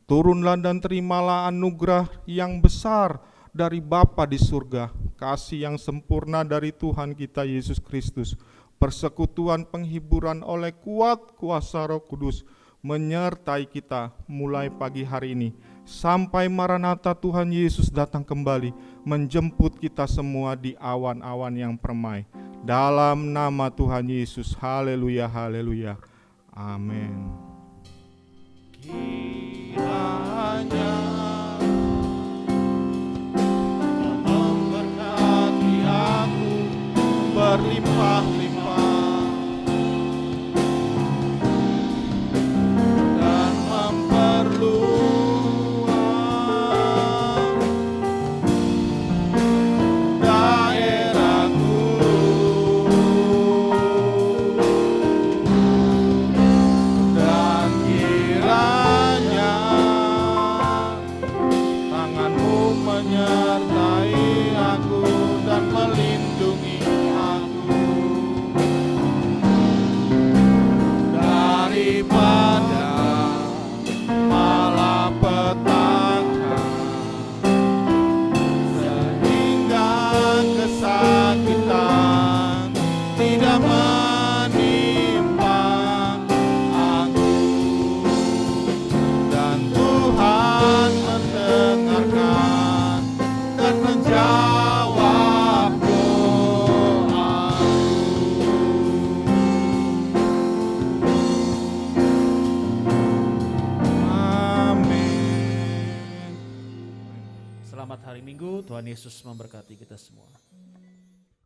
[SPEAKER 4] Turunlah dan terimalah anugerah yang besar dari Bapa di surga, kasih yang sempurna dari Tuhan kita Yesus Kristus, persekutuan penghiburan oleh kuat kuasa Roh Kudus menyertai kita mulai pagi hari ini sampai Maranatha Tuhan Yesus datang kembali menjemput kita semua di awan-awan yang permai. Dalam nama Tuhan Yesus, haleluya, haleluya, amin. Kiranya memberkati aku berlimpah-limpah dan memperluas daerahku, dan kiranya tanganmu menyertai aku dan melindungi aku daripada malapetaka, sehingga kesakitan tidak menimpa aku. Dan Tuhan mendengarkan dan menjawab doaku. Amin.
[SPEAKER 1] Selamat hari Minggu, Tuhan Yesus memberkati kita semua.